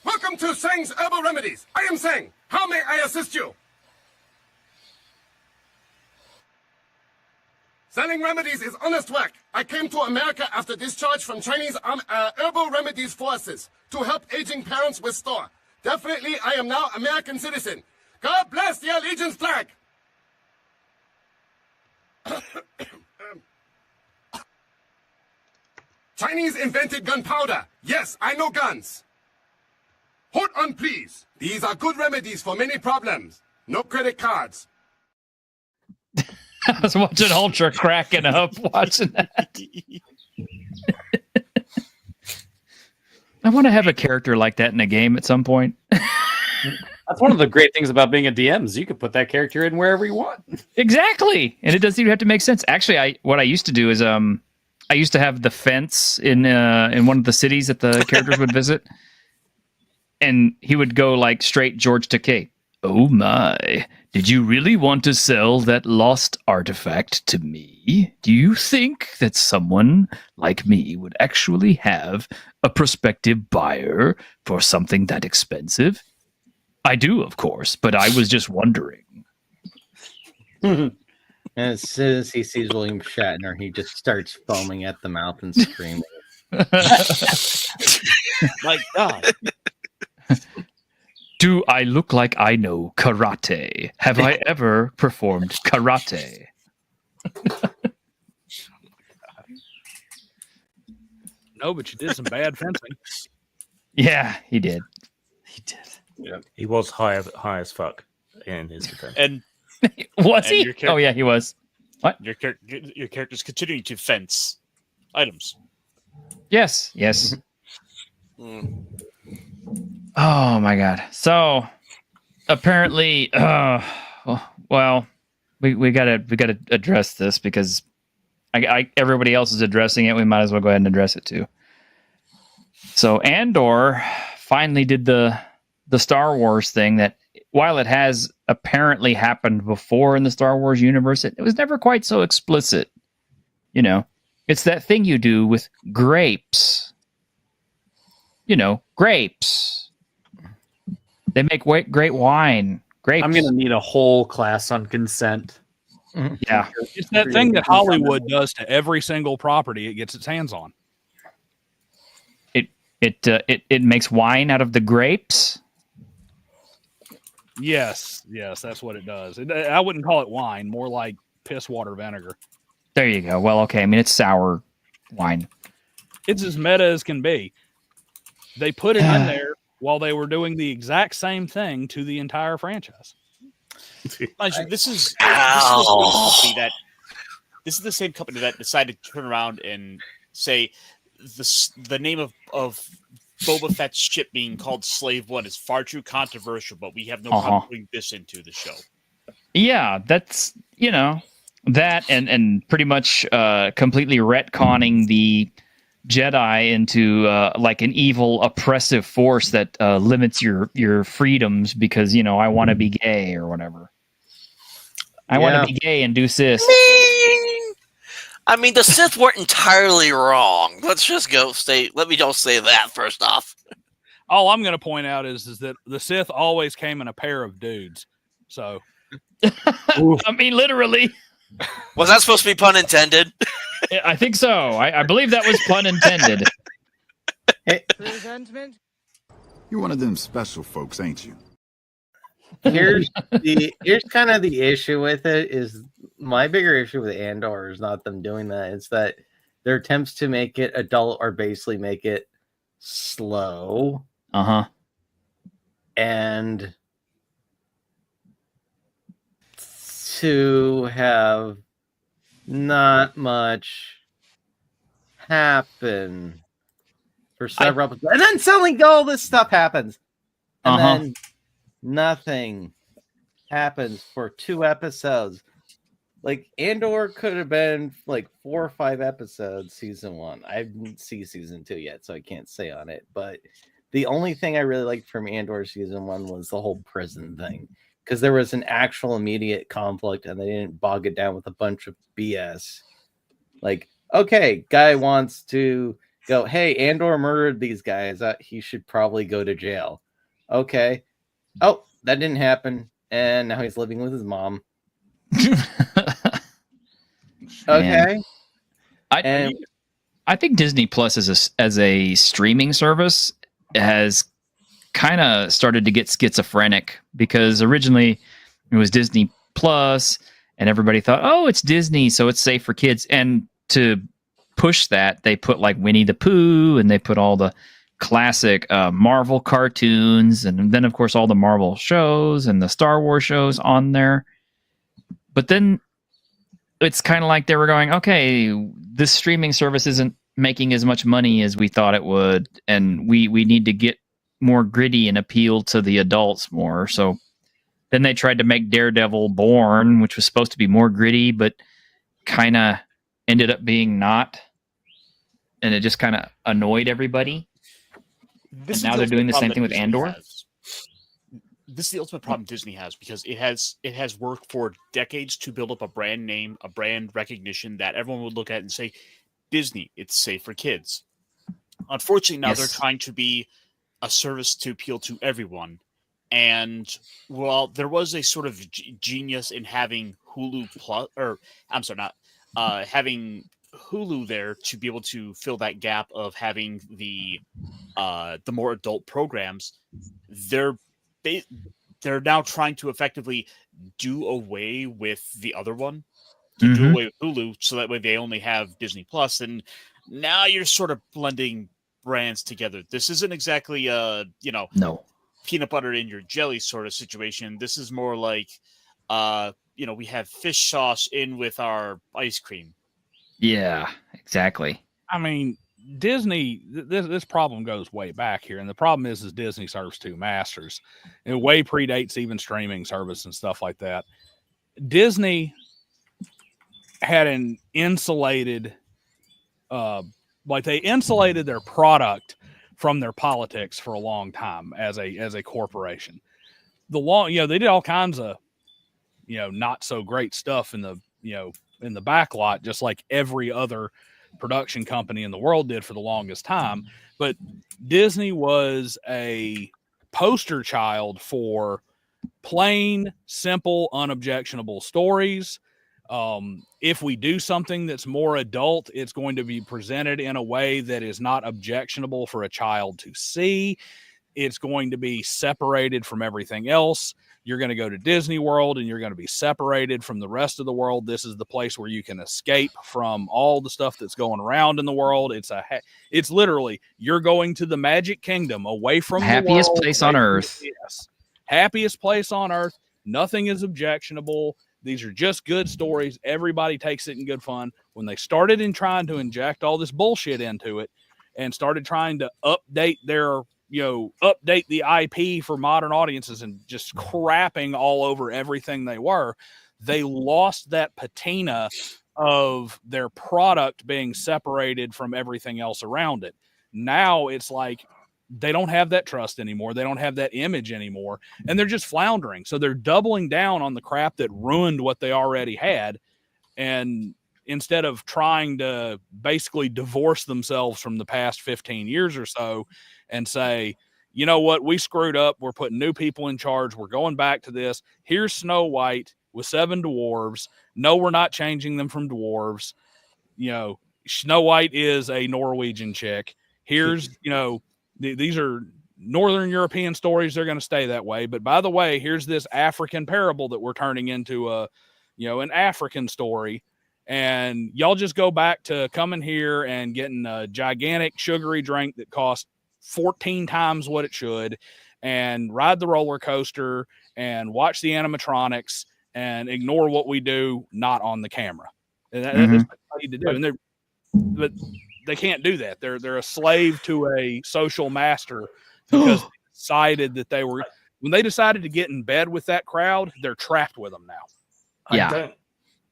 Welcome to Sang's Herbal Remedies. I am Sang. How may I assist you? Selling remedies is honest work. I came to America after discharge from Chinese herbal remedies forces to help aging parents with store. Definitely, I am now American citizen. God bless the allegiance flag. Chinese invented gunpowder. Yes, I know guns. Hold on, please. These are good remedies for many problems. No credit cards. I was watching Ultra cracking up watching that. I want to have a character like that in a game at some point. That's one of the great things about being a DM is you can put that character in wherever you want. Exactly. And it doesn't even have to make sense. Actually, what I used to do is I used to have the fence in one of the cities that the characters would visit. And he would go like straight George Takei. Oh my, did you really want to sell that lost artifact to me? Do you think that someone like me would actually have a prospective buyer for something that expensive? I do, of course, but I was just wondering. And as soon as he sees William Shatner, he just starts foaming at the mouth and screaming. My God. Do I look like I know karate? Have I ever performed karate? No, but you did some bad fencing. Yeah, he did. He did. Yeah, he was high as fuck in his defense. And Was he? Oh yeah, he was. What? Your character's continuing to fence items. Yes. Oh my god. So apparently well, we gotta address this because everybody else is addressing it. We might as well go ahead and address it too. So Andor finally did the Star Wars thing that, while it has apparently happened before in the Star Wars universe, it was never quite so explicit. You know, it's that thing you do with grapes. You know, grapes. They make great wine. Grapes. I'm going to need a whole class on consent. Yeah. It's that thing that Hollywood does to every single property it gets its hands on. It makes wine out of the grapes. Yes, that's what it does. I wouldn't call it wine, more like piss water vinegar. There you go. Well, okay. I mean, it's sour wine. It's as meta as can be. They put it in there while they were doing the exact same thing to the entire franchise. This is the same company that decided to turn around and say the name of Boba Fett's ship being called Slave One is far too controversial, but we have no problem putting this into the show. Yeah, that's, that and pretty much completely retconning the Jedi into like an evil, oppressive force that limits your freedoms because I want to be gay or whatever. I want to be gay and do cis. I mean, the Sith weren't entirely wrong. Let me just say that first off. All I'm going to point out is that the Sith always came in a pair of dudes. So, I mean, literally. Was that supposed to be pun intended? I think so. I believe that was pun intended. You're one of them special folks, ain't you? Here's kind of the issue with it is my bigger issue with Andor is not them doing that. It's that their attempts to make it adult or basically make it slow. And to have not much happen for several episodes. And then suddenly all this stuff happens. And then nothing happens for 2 episodes. Like Andor could have been like 4 or 5 episodes season 1. I didn't see season 2 yet, so I can't say on it. But the only thing I really liked from Andor season 1 was the whole prison thing. Because there was an actual immediate conflict and they didn't bog it down with a bunch of BS. Like, okay, guy wants to go, hey, Andor murdered these guys. He should probably go to jail. Okay. Oh, that didn't happen. And now he's living with his mom. Okay. I think Disney Plus as a streaming service has kind of started to get schizophrenic because originally it was Disney Plus and everybody thought, oh, it's Disney, so it's safe for kids. And to push that, they put like Winnie the Pooh and they put all the classic Marvel cartoons and then, of course, all the Marvel shows and the Star Wars shows on there. But then it's kind of like they were going, okay, this streaming service isn't making as much money as we thought it would, and we need to get more gritty and appeal to the adults more. So then they tried to make Daredevil Born, which was supposed to be more gritty, but kind of ended up being not. And it just kind of annoyed everybody. And now they're doing the same thing with Andor. This is the ultimate problem Disney has because it has worked for decades to build up a brand name, a brand recognition that everyone would look at and say, Disney, it's safe for kids. Unfortunately, now they're trying to be a service to appeal to everyone. And well, there was a sort of genius in having Hulu Plus, or I'm sorry, not having Hulu there to be able to fill that gap of having the more adult programs. They're now trying to effectively do away with the other one, to do away with Hulu, so that way they only have Disney Plus, and now you're sort of blending brands together. This isn't exactly no peanut butter in your jelly sort of situation. This is more like we have fish sauce in with our ice cream. Yeah, exactly. I mean, Disney, this problem goes way back here, and the problem is Disney serves 2 masters. It way predates even streaming service and stuff like that. Disney had an insulated, they insulated their product from their politics for a long time as a corporation. They did all kinds of, not so great stuff in the back lot, just like every other production company in the world did for the longest time. But Disney was a poster child for plain, simple, unobjectionable stories. If we do something that's more adult, it's going to be presented in a way that is not objectionable for a child to see. It's going to be separated from everything else. You're going to go to Disney World and you're going to be separated from the rest of the world. This is the place where you can escape from all the stuff that's going around in the world. It's literally, you're going to the Magic Kingdom, away from the happiest world, place on earth. Yes. Happiest place on earth. Nothing is objectionable. These are just good stories. Everybody takes it in good fun. When they started in trying to inject all this bullshit into it and started trying to update the IP for modern audiences and just crapping all over everything they were, they lost that patina of their product being separated from everything else around it. Now it's like they don't have that trust anymore. They don't have that image anymore, and they're just floundering. So they're doubling down on the crap that ruined what they already had. And instead of trying to basically divorce themselves from the past 15 years or so and say, you know what, we screwed up. We're putting new people in charge. We're going back to this. Here's Snow White with 7 dwarves. No, we're not changing them from dwarves. You know, Snow White is a Norwegian chick. Here's, you know, these are Northern European stories. They're going to stay that way. But by the way, here's this African parable that we're turning into a, you know, an African story. And y'all just go back to coming here and getting a gigantic sugary drink that costs 14 times what it should, and ride the roller coaster and watch the animatronics and ignore what we do not on the camera. And that's what they need to do. And but they can't do that. They're a slave to a social master because they decided that they were, when they decided to get in bed with that crowd, they're trapped with them now.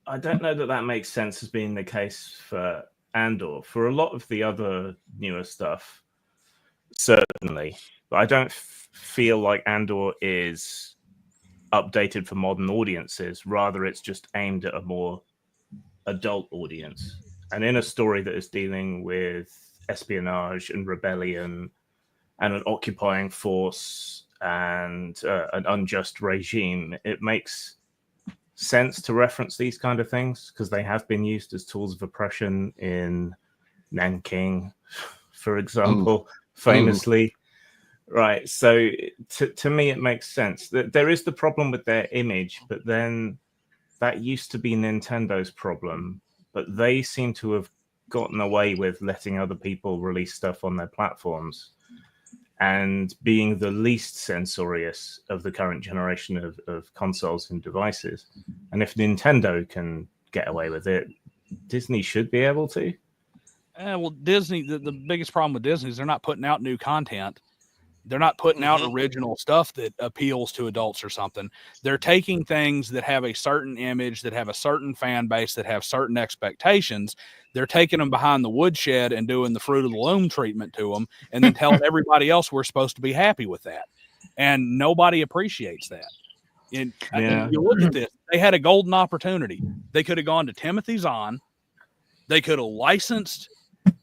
I don't know that makes sense as being the case for Andor. For a lot of the other newer stuff, certainly. But I don't feel like Andor is updated for modern audiences. Rather, it's just aimed at a more adult audience. And in a story that is dealing with espionage and rebellion and an occupying force and an unjust regime, it makes sense to reference these kind of things because they have been used as tools of oppression in Nanking, for example, famously. Right. So to me, it makes sense that there is the problem with their image, but then that used to be Nintendo's problem, but they seem to have gotten away with letting other people release stuff on their platforms and being the least censorious of the current generation of consoles and devices. And if Nintendo can get away with it, Disney should be able to. Well, Disney, the biggest problem with Disney is they're not putting out new content. They're not putting out original stuff that appeals to adults or something. They're taking things that have a certain image, that have a certain fan base, that have certain expectations. They're taking them behind the woodshed and doing the Fruit of the Loom treatment to them, and then telling everybody else we're supposed to be happy with that. And nobody appreciates that. And you look at this, they had a golden opportunity. They could have gone to Timothy Zahn. They could have licensed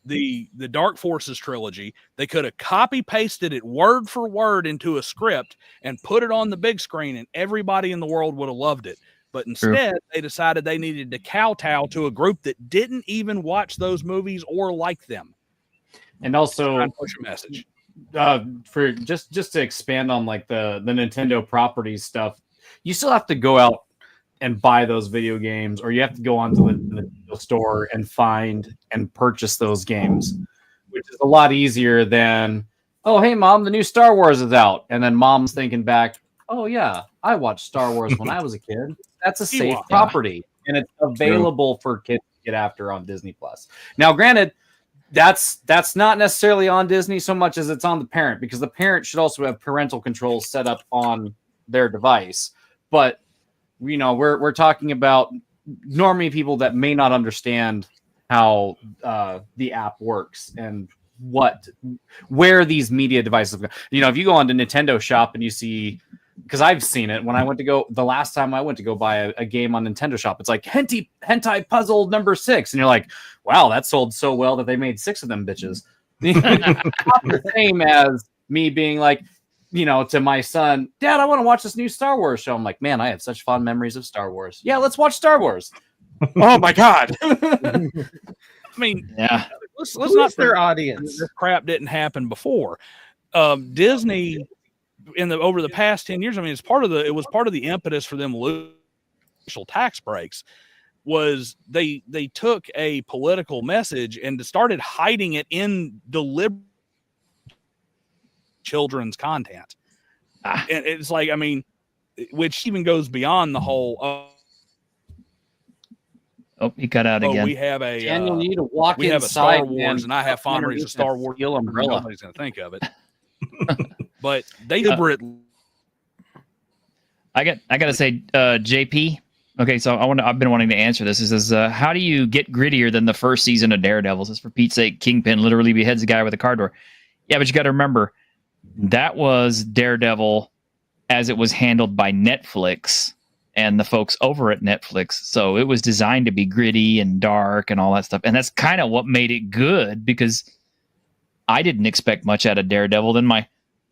the Dark Forces trilogy. They could have copy pasted it word for word into a script and put it on the big screen, and everybody in the world would have loved it. But instead, they decided they needed to kowtow to a group that didn't even watch those movies or like them. And also push a message. For just to expand on like the Nintendo properties stuff, you still have to go out and buy those video games, or you have to go onto the store and find and purchase those games, which is a lot easier than, oh, hey, Mom, the new Star Wars is out. And then Mom's thinking back, oh, yeah, I watched Star Wars when I was a kid. That's a safe property, and it's available for kids to get after on Disney+. Now, granted, that's not necessarily on Disney so much as it's on the parent, because the parent should also have parental controls set up on their device. But you know, we're talking about normie people that may not understand how the app works and where these media devices go. You know, if you go on to Nintendo Shop and you see, because I've seen it when I went to go, the last time I went to go buy a game on Nintendo Shop, it's like hentai puzzle number 6, and you're like, wow, that sold so well that they made 6 of them bitches. Not the same as me being like, you know, to my son, Dad, I want to watch this new Star Wars show. I'm like, man, I have such fond memories of Star Wars. Yeah, let's watch Star Wars. Oh my God. I mean, yeah. Let's not their audience. This crap didn't happen before. Disney over the past 10 years, I mean, it was part of the impetus for them losing tax breaks. Was they took a political message and started hiding it in deliberate children's content. And it's like, I mean, which even goes beyond the whole he cut out again. We have a Daniel, you need to walk we have a inside, Star Wars, and I have fond memories of Star Wars. Nobody's gonna think of it. But they deliberately I gotta say, JP, Okay, so I've been wanting to answer this. It says, how do you get grittier than the first season of Daredevil? This, for Pete's sake, Kingpin literally beheads a guy with a car door. Yeah, but you got to remember, that was Daredevil as it was handled by Netflix and the folks over at Netflix. So it was designed to be gritty and dark and all that stuff. And that's kind of what made it good, because I didn't expect much out of Daredevil. Then my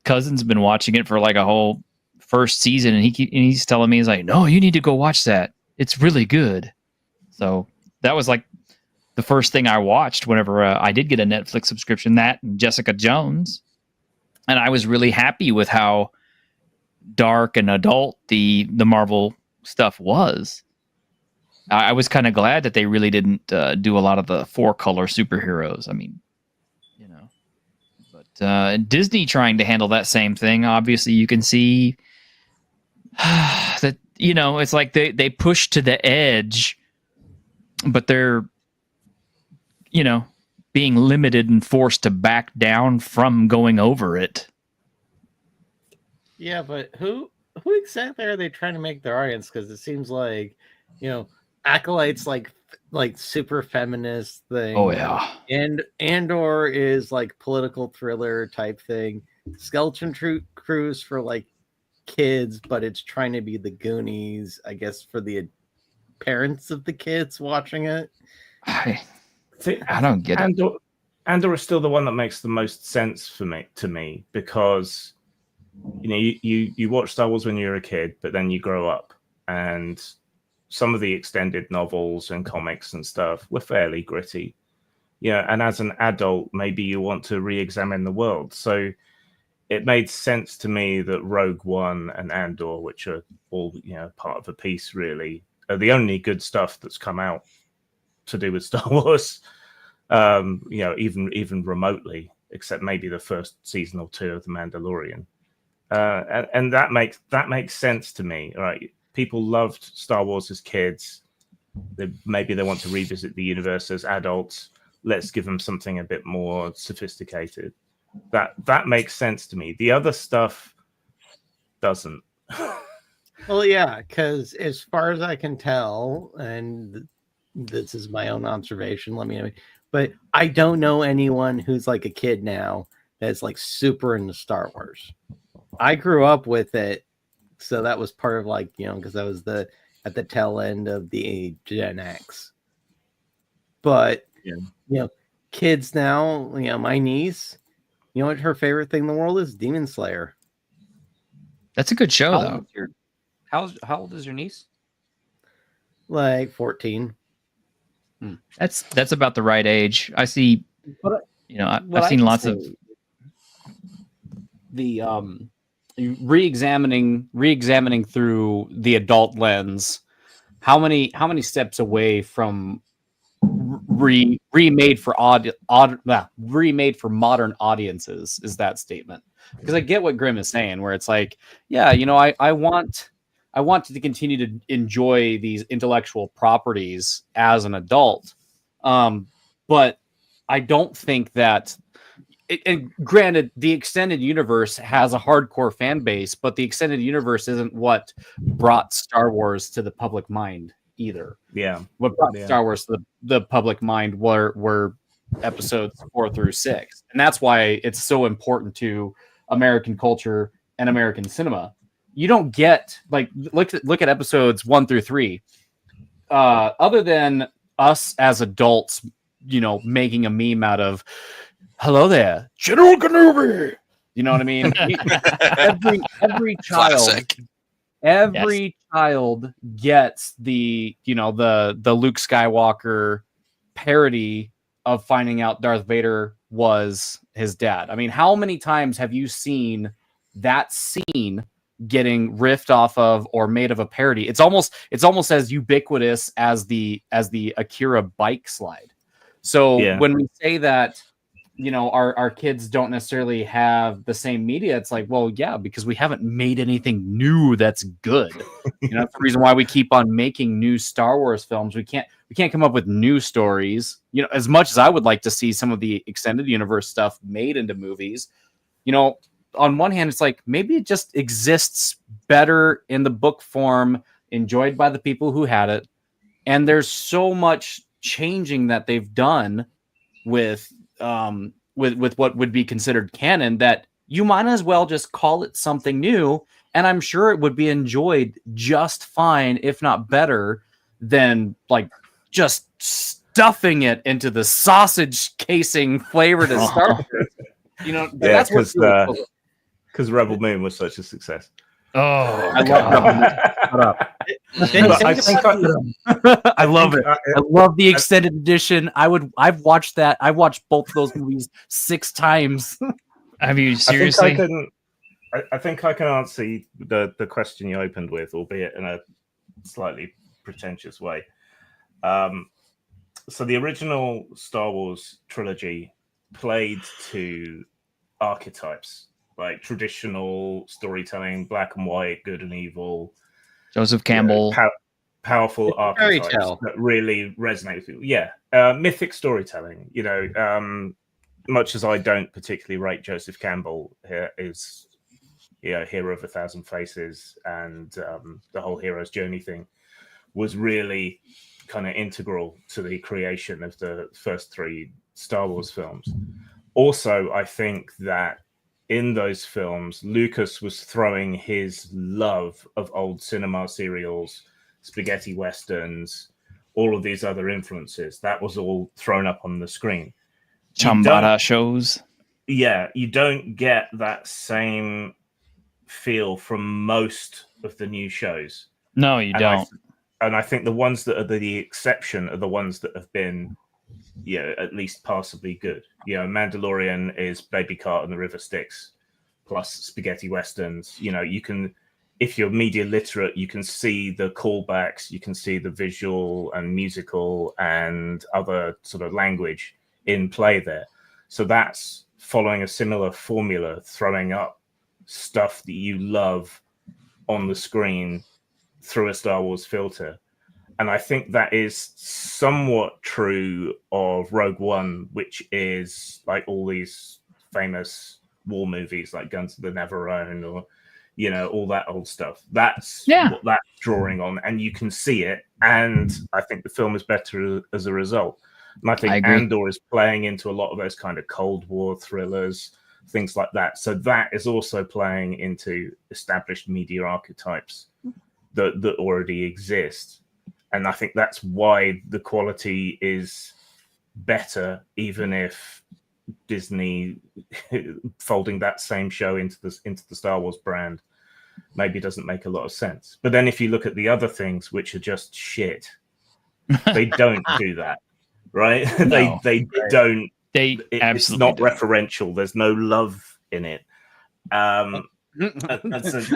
cousin's been watching it for like a whole first season, and he's telling me, he's like, no, you need to go watch that. It's really good. So that was like the first thing I watched whenever I did get a Netflix subscription, that and Jessica Jones. And I was really happy with how dark and adult the Marvel stuff was. I was kind of glad that they really didn't do a lot of the 4-color superheroes. I mean, you know, but Disney trying to handle that same thing. Obviously, you can see that, you know, it's like they push to the edge, but they're, you know, being limited and forced to back down from going over it. Yeah, but who exactly are they trying to make their audience? Because it seems like, you know, Acolyte's like super feminist thing. Oh yeah. And Andor is like political thriller type thing. Skeleton Crew's for like kids, but it's trying to be the Goonies, I guess, for the parents of the kids watching it. I don't get it. Andor is still the one that makes the most sense to me, because you know, you watch Star Wars when you're a kid, but then you grow up, and some of the extended novels and comics and stuff were fairly gritty. Yeah, and as an adult, maybe you want to re-examine the world. So it made sense to me that Rogue One and Andor, which are all, you know, part of a piece, really, are the only good stuff that's come out to do with Star Wars. You know, even remotely, except maybe the first season or two of The Mandalorian. And that makes sense to me, right? People loved Star Wars as kids. Maybe they want to revisit the universe as adults. Let's give them something a bit more sophisticated. That makes sense to me. The other stuff doesn't. Well, yeah, because as far as I can tell, and this is my own observation, but I don't know anyone who's like a kid now that's like super into Star Wars. I grew up with it, so that was part of, like, you know, because I was at the tail end of the Gen X. But yeah, you know, kids now, you know, my niece, you know what her favorite thing in the world is? Demon Slayer. That's a good show, though. How old is your niece? Like 14. That's about the right age. I see. You know, I've seen lots of the re-examining through the adult lens. How many steps away from remade for modern audiences is that statement? Because I get what Grimm is saying, where it's like, yeah, you know, I want to continue to enjoy these intellectual properties as an adult, but I don't think that. And granted, the extended universe has a hardcore fan base, but the extended universe isn't what brought Star Wars to the public mind either. Yeah. What brought Star Wars to the public mind were episodes 4 through 6. And that's why it's so important to American culture and American cinema. You don't get, like, look at episodes 1 through 3. Other than us as adults, you know, making a meme out of, hello there, General Kenobi. You know what I mean? every child, Classic. Child gets the, you know, the Luke Skywalker parody of finding out Darth Vader was his dad. I mean, how many times have you seen that scene getting riffed off of or made of a parody? It's almost as ubiquitous as the Akira bike slide. So when we say that, you know, our kids don't necessarily have the same media, it's like, well, yeah, because we haven't made anything new that's good. You know, that's the reason why we keep on making new Star Wars films. We can't come up with new stories. You know, as much as I would like to see some of the extended universe stuff made into movies, you know, on one hand, it's like maybe it just exists better in the book form enjoyed by the people who had it, and there's so much changing that they've done with what would be considered canon that you might as well just call it something new, and I'm sure it would be enjoyed just fine, if not better, than like just stuffing it into the sausage casing flavored as Star Wars. You know, Yeah, that's what's really cool. because Rebel Moon was such a success. Oh, I love Rebel Moon. Shut up. I love it. I love the extended edition. I've watched that. I watched both of those movies 6 times. Have you seriously? I think I can answer the question you opened with, albeit in a slightly pretentious way. So the original Star Wars trilogy played to archetypes, like traditional storytelling, black and white, good and evil. Joseph Campbell. Powerful archetypes that really resonate with people. Yeah. Mythic storytelling, much as I don't particularly rate Joseph Campbell, here is Hero of a Thousand Faces and the whole hero's journey thing was really kind of integral to the creation of the first 3 Star Wars films. Also, I think that in those films, Lucas was throwing his love of old cinema serials, spaghetti westerns, all of these other influences. That was all thrown up on the screen. Chambara shows. Yeah, you don't get that same feel from most of the new shows. No, you don't. And I think the ones that are the exception are the ones that have been, at least passably good. Mandalorian is Baby Cart and the River Styx, plus spaghetti westerns. You can, if you're media literate, you can see the callbacks, you can see the visual and musical and other sort of language in play there. So that's following a similar formula, throwing up stuff that you love on the screen through a Star Wars filter. And I think that is somewhat true of Rogue One, which is like all these famous war movies like Guns of the Navarone or, all that old stuff. That's what that's drawing on. And you can see it. And I think the film is better as a result. And I think Andor is playing into a lot of those kind of Cold War thrillers, things like that. So that is also playing into established media archetypes that already exist. And I think that's why the quality is better, even if Disney folding that same show into the Star Wars brand maybe doesn't make a lot of sense. But then if you look at the other things which are just shit, they don't do that, right? No. they don't. It's not don't. referential. There's no love in it.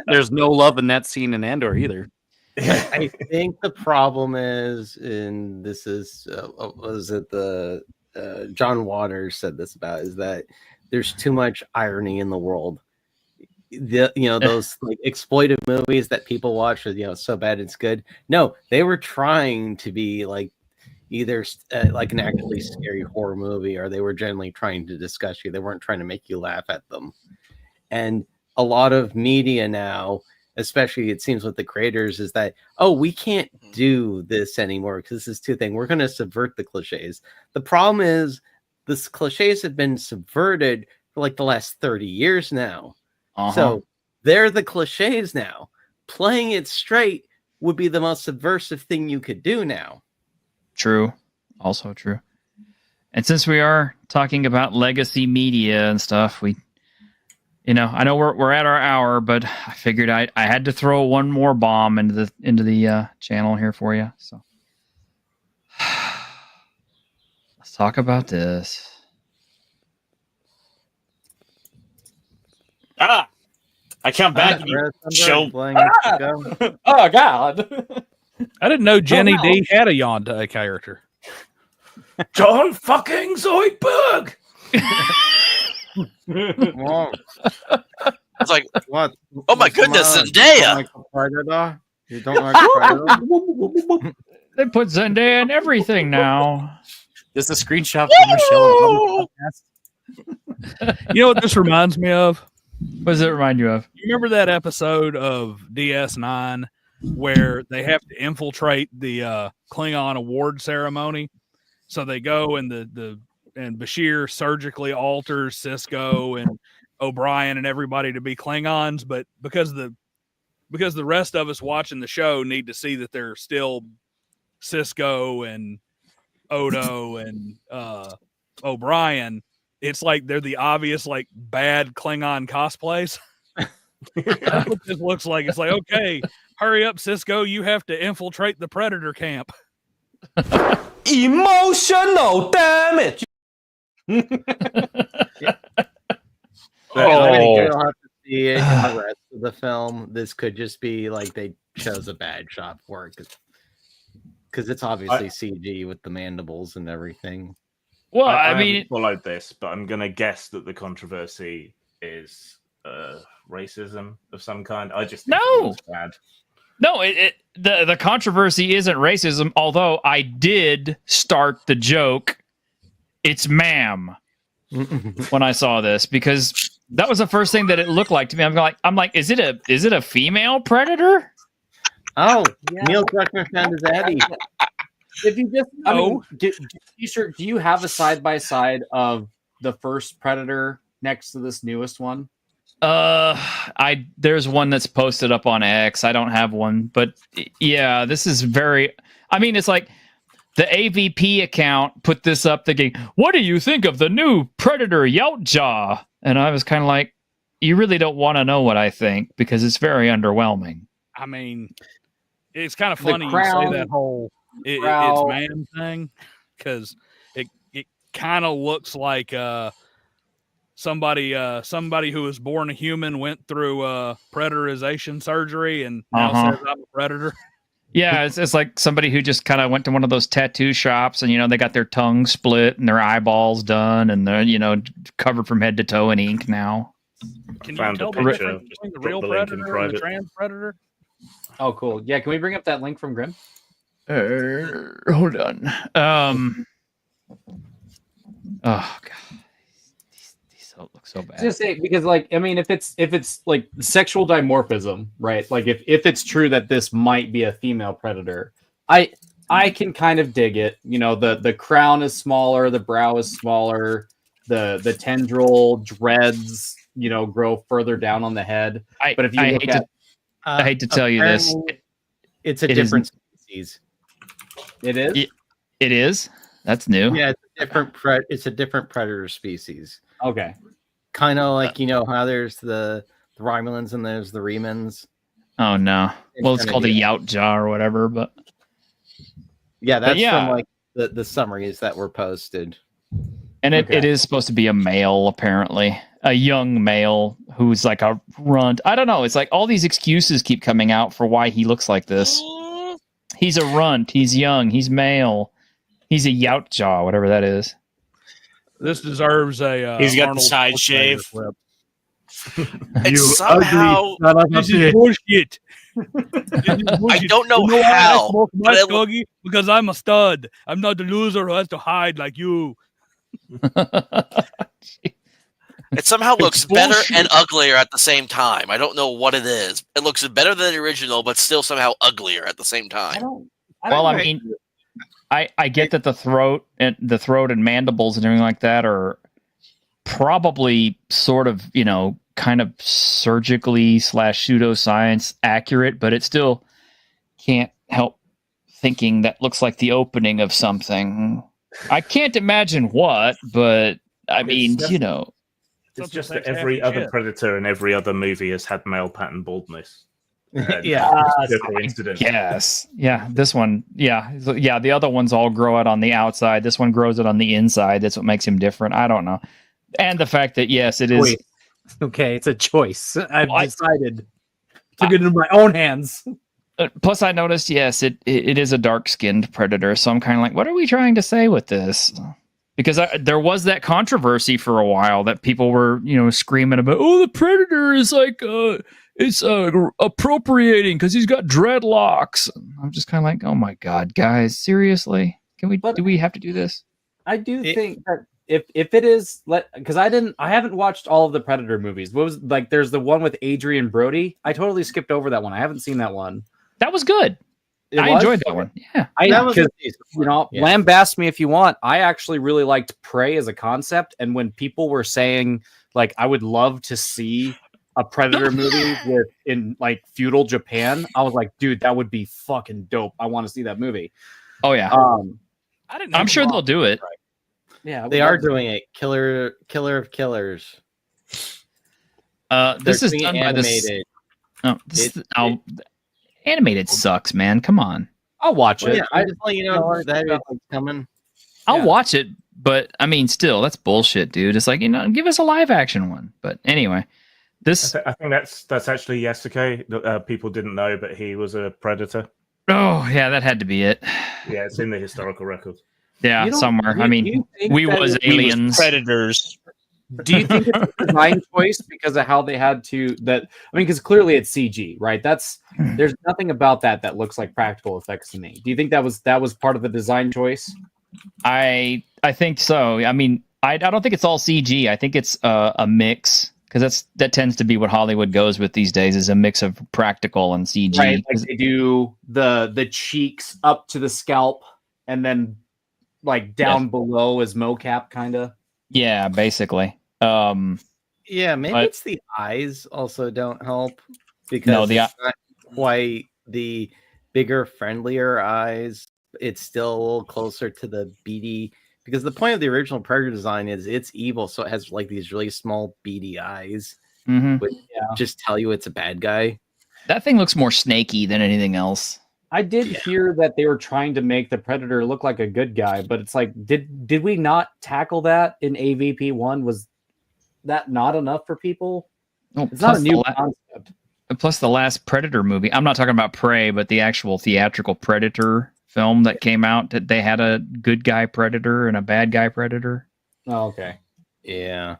There's no love in that scene in Andor either. I think the problem is, and this is was it the John Waters said this about, is that there's too much irony in the world. Those like exploitive movies that people watch are so bad it's good. No, they were trying to be like either like an actually scary horror movie, or they were generally trying to discuss you. They weren't trying to make you laugh at them. And a lot of media now, especially it seems with the creators, is that, we can't do this anymore because this is too thing. We're going to subvert the cliches. The problem is this cliches have been subverted for like the last 30 years now. So they're the cliches now. Playing it straight would be the most subversive thing you could do now. True. Also true. And since we are talking about legacy media and stuff, we, I know we're at our hour, but I figured I had to throw one more bomb into the channel here for you. So let's talk about this. I count back and you show. Oh God! I didn't know Jenny D had a Yonda character. John fucking Zoidberg. It's like, what? Oh my goodness, Zendaya! You don't like Predator? They put Zendaya in everything now. This is a screenshot from Michelle. You know what this reminds me of? What does it remind you of? You remember that episode of DS9 where they have to infiltrate the Klingon award ceremony. So they go and and Bashir surgically alters Cisco and O'Brien and everybody to be Klingons, but because the rest of us watching the show need to see that they're still Cisco and Odo and O'Brien, it's like they're the obvious like bad Klingon cosplays. That's what this looks like. It's like, okay, hurry up, Cisco, you have to infiltrate the Predator camp. Emotional damage. You don't have to see it in the rest of the film. This could just be like they chose a bad shot for it because it's obviously CG with the mandibles and everything. Well, I mean, haven't followed this, but I'm going to guess that the controversy is racism of some kind. I just think it was bad. No, the controversy isn't racism, although I did start the joke, it's ma'am, when I saw this, because that was the first thing that it looked like to me. I'm like, is it a female predator? Oh, yeah. Neil Druckmann found his Abby. If you just, I mean, do you have a side by side of the first Predator next to this newest one? There's one that's posted up on X. I don't have one, but yeah, this is very. I mean, it's like the AVP account put this up, thinking, "What do you think of the new Predator Yautja?" And I was kind of like, "You really don't want to know what I think because it's very underwhelming." I mean, it's kind of funny you say that whole it's man thing, because it kind of looks like somebody who was born a human went through predatorization surgery and now says I'm a predator. Yeah, it's like somebody who just kind of went to one of those tattoo shops and they got their tongue split and their eyeballs done and they're covered from head to toe in ink now. Can you tell the difference between the real predator and the trans predator? Oh, cool. Yeah, can we bring up that link from Grim? Hold on. Oh god, these look so bad. Just say, because, like, I mean, if it's like sexual dimorphism, right? Like, if it's true that this might be a female predator, I can kind of dig it. The crown is smaller, the brow is smaller, the tendril dreads, grow further down on the head. But if you look at, I hate to tell you this, it's a different species. It is. It is. That's new. Yeah, it's a different predator species. Okay. Kind of like how there's the Romulans and there's the Remans. Oh no. Well, it's called a Yautja or whatever, but yeah, that's from like the summaries that were posted. And it is supposed to be a male, apparently. A young male who's like a runt. I don't know. It's like all these excuses keep coming out for why he looks like this. He's a runt. He's young. He's male. He's a Yautja, whatever that is. This deserves a. He's got Arnold the side shave. It's somehow. This is bullshit. I don't know how. But because I'm a stud. I'm not the loser who has to hide like you. It somehow looks better and uglier at the same time. I don't know what it is. It looks better than the original, but still somehow uglier at the same time. I mean, I get that the throat and mandibles and everything like that are probably sort of, kind of surgically / pseudoscience accurate, but it still can't help thinking that looks like the opening of something. I can't imagine what, but I mean, It's just that every other predator in every other movie has had male pattern baldness. Coincidence. Yes. Yeah. This one. Yeah. Yeah. The other ones all grow it on the outside. This one grows it on the inside. That's what makes him different. I don't know. And the fact that, yes, it is. Okay. It's a choice. I've decided to get it in my own hands. Plus, I noticed, yes, it is a dark-skinned predator. So I'm kind of like, what are we trying to say with this? Because there was that controversy for a while that people were, screaming about, oh, the predator is like, it's appropriating because he's got dreadlocks. I'm just kind of like, oh my God, guys, seriously? Do we have to do this? I do think that if it is, because I haven't watched all of the Predator movies. What was, like, there's the one with Adrian Brody. I totally skipped over that one. I haven't seen that one. That was good. I enjoyed that one. Yeah. Lambast me if you want. I actually really liked Prey as a concept. And when people were saying, like, I would love to see a Predator movie in like feudal Japan, I was like, dude, that would be fucking dope. I want to see that movie. Oh, yeah. I'm sure they'll do it. Yeah, they are doing it. Killer of Killers. This is done by this. Animated sucks, man. Come on. I'll watch it. Yeah, I just let you know that it's coming. I'll watch it, but I mean, still, that's bullshit, dude. It's like, give us a live action one. But anyway, this. I think that's actually Yasuke. People didn't know, but he was a predator. Oh yeah, that had to be it. Yeah, it's in the historical records. Yeah, somewhere. I mean, we was aliens, predators. Do you think it's a design choice because of how they had to because clearly it's CG, right? There's nothing about that looks like practical effects to me. Do you think that was part of the design choice? I think so. I mean, I don't think it's all CG. I think it's a mix, because that tends to be what Hollywood goes with these days, is a mix of practical and CG. Right, like they do the cheeks up to the scalp and then like down below is mocap kind of. Yeah, basically. Yeah, maybe it's the eyes also don't help, because it's not quite the bigger, friendlier eyes. It's still a little closer to the beady, because the point of the original Predator design is it's evil, so it has like these really small beady eyes, which just tell you it's a bad guy. That thing looks more snaky than anything else. I did hear that they were trying to make the Predator look like a good guy, but it's like, did we not tackle that in AVP1? Was that not enough for people? Oh, it's not a new concept. Plus the last Predator movie. I'm not talking about Prey, but the actual theatrical Predator film that came out, that they had a good guy Predator and a bad guy Predator. Oh, okay. Yeah.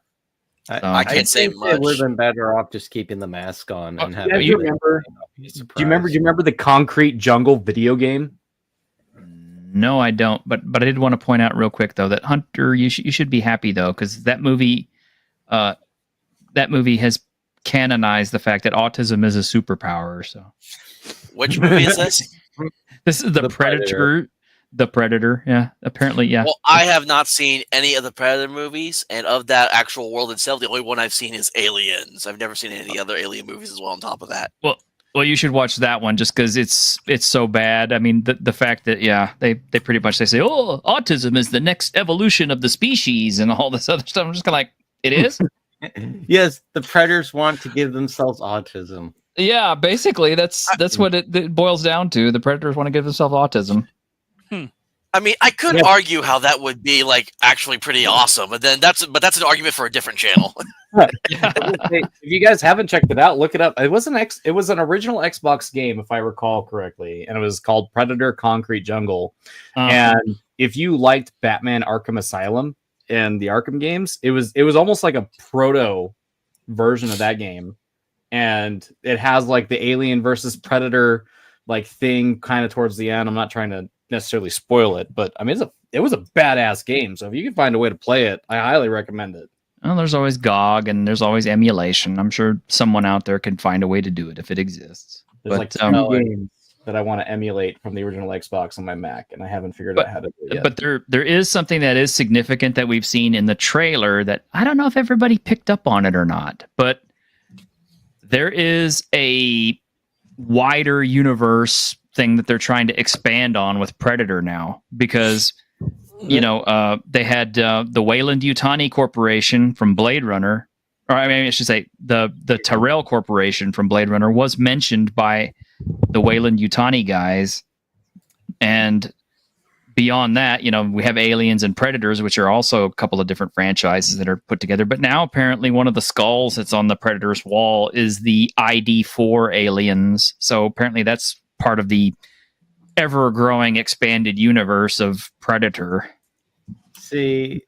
I can't say much. It would have been better off just keeping the mask on and having. Do you remember the Concrete Jungle video game? No, I don't. But I did want to point out real quick though that Hunter, you should be happy though, because that movie has canonized the fact that autism is a superpower. So, which movie is this? This is the Predator. The Predator, yeah. Apparently, yeah. Well, I have not seen any of the Predator movies, and of that actual world itself, the only one I've seen is Aliens. I've never seen any other Alien movies as well on top of that. Well, you should watch that one just because it's so bad. I mean, the fact that they pretty much they say, oh, autism is the next evolution of the species and all this other stuff. I'm just kind of like, it is. Yes, the Predators want to give themselves autism. Yeah, basically, that's what it boils down to. The Predators want to give themselves autism. I mean, I could argue how that would be like actually pretty awesome, but that's an argument for a different channel. If you guys haven't checked it out, look it up. It was an original Xbox game, if I recall correctly, and it was called Predator Concrete Jungle. And if you liked Batman Arkham Asylum and the Arkham games, it was almost like a proto version of that game. And it has like the Alien versus Predator like thing kind of towards the end. I'm not trying to necessarily spoil it, but I mean, it was a badass game. So if you can find a way to play it, I highly recommend it. Well, there's always GOG and there's always emulation. I'm sure someone out there can find a way to do it if it exists. There's like 2 games that I want to emulate from the original Xbox on my Mac, and I haven't figured out how to do it yet. But there is something that is significant that we've seen in the trailer that I don't know if everybody picked up on it or not, but there is a wider universe thing that they're trying to expand on with Predator now, because they had the Weyland-Yutani Corporation from Blade Runner, or I mean I should say the Tyrell Corporation from Blade Runner was mentioned by the Weyland-Yutani guys, and beyond that, we have Aliens and Predators, which are also a couple of different franchises that are put together. But now apparently one of the skulls that's on the Predator's wall is the ID4 aliens. So apparently that's part of the ever-growing expanded universe of Predator. See,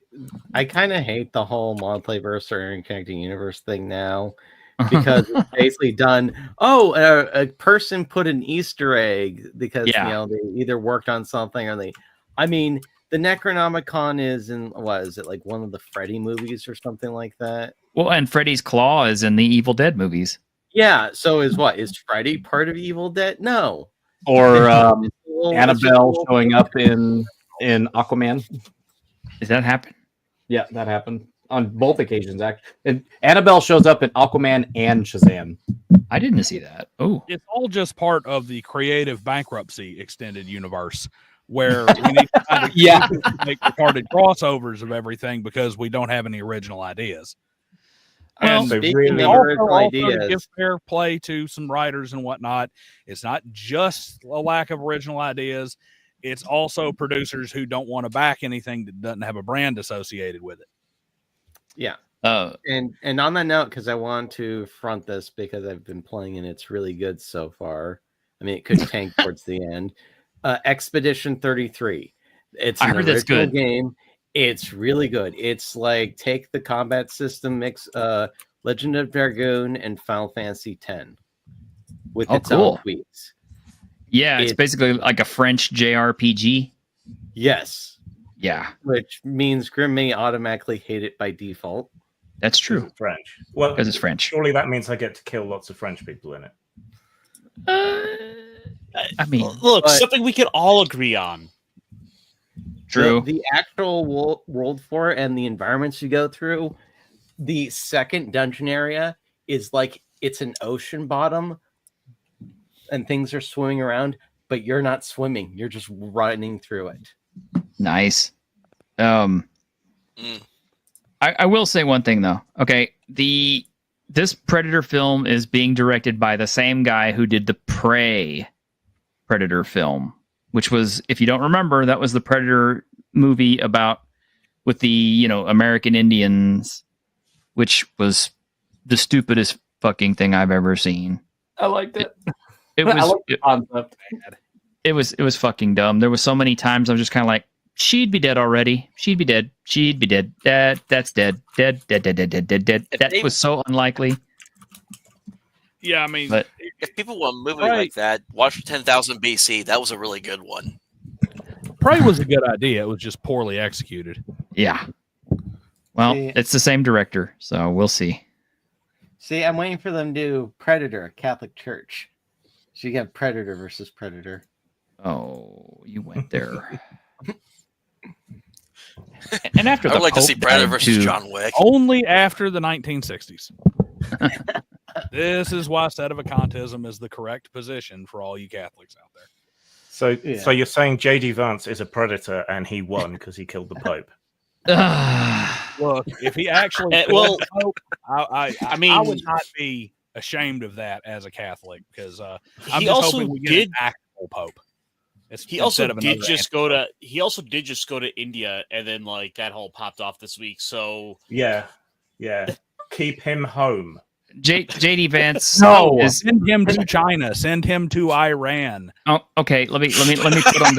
I kind of hate the whole multiverse or interconnecting universe thing now, because it's basically done. Oh, a person put an Easter egg because they either worked on something or I mean, the Necronomicon is in, what is it, like one of the Freddy movies or something like that? Well, and Freddy's Claw is in the Evil Dead movies. Yeah, so is Freddy part of Evil Dead? No. Or Annabelle showing up in Aquaman. Does that happen? Yeah, that happened on both occasions. Actually, and Annabelle shows up in Aquaman and Shazam. I didn't see that. Oh, It's all just part of the creative bankruptcy extended universe, where we need to kind of make retarded crossovers of everything because we don't have any original ideas. Well, And speaking of also original to ideas, give fair play to some writers and whatnot, it's not just a lack of original ideas. It's also producers who don't want to back anything that doesn't have a brand associated with it. yeah. And on that note, because I want to front this because I've been playing and it's really good so far. I mean, it could tank towards the end. Expedition 33. It's an original game. It's really good. It's like take the combat system, mix Legend of Dragoon and Final Fantasy X with its own tweaks. Yeah, it's basically like a French JRPG. Yes. Yeah. Which means Grim may automatically hate it by default. That's true. It's French. Well, because it's French. Surely that means I get to kill lots of French people in it. I mean, look, something we can all agree on. True. The actual world for it and the environments you go through, the second dungeon area is like it's an ocean bottom and things are swimming around, but you're not swimming. You're just running through it. Nice. I will say one thing though. Okay, this Predator film is being directed by the same guy who did the Prey Predator film, which was, if you don't remember, that was the Predator movie with the American Indians, which was the stupidest fucking thing I've ever seen. I liked it. It was I like the concept. It was fucking dumb. There was so many times I was just kind of like, she'd be dead already. She'd be dead. She'd be dead. That's dead. Dead. That was so unlikely. Yeah, I mean, but if people want a movie like that, watch 10,000 BC. That was a really good one. Prey was a good idea. It was just poorly executed. Yeah. Well, it's the same director, so we'll see. See, I'm waiting for them to do Predator, Catholic Church. So you got Predator versus Predator. Oh, you went there. And after I would like to see Predator versus John Wick. Only after the 1960s. This is why sedevacantism is the correct position for all you Catholics out there. So you're saying J.D. Vance is a predator and he won because he killed the Pope? Look, if he actually killed the Pope, I mean, I would not be ashamed of that as a Catholic because I'm just hoping we get an actual Pope. He also did just go to India, and then like that whole popped off this week. So yeah, keep him home. JD Vance. Send him to China. Send him to Iran. Oh, okay. Let me put on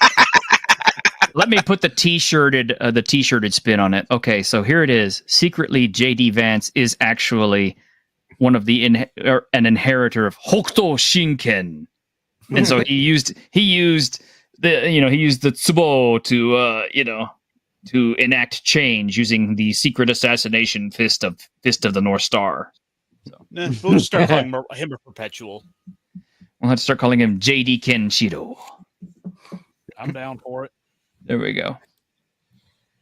let me put the t-shirted spin on it. Okay, so here it is. Secretly, JD Vance is actually one of the an inheritor of Hokuto Shinken, and so he used the Tsubo to enact change using the secret assassination fist of the North Star. So we'll just start calling him a perpetual. We'll have to start calling him JD Kenshiro. I'm down for it. There we go.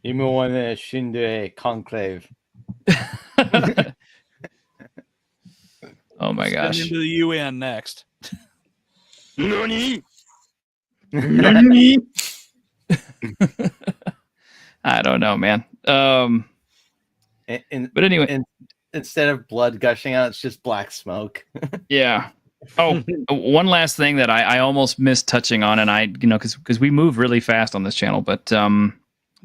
You want to Shinde Conclave. Oh my gosh. Send him to the UN next. Nani? I don't know, man. But anyway, instead of blood gushing out, it's just black smoke. Yeah. Oh, one last thing that I almost missed touching on, and because we move really fast on this channel, but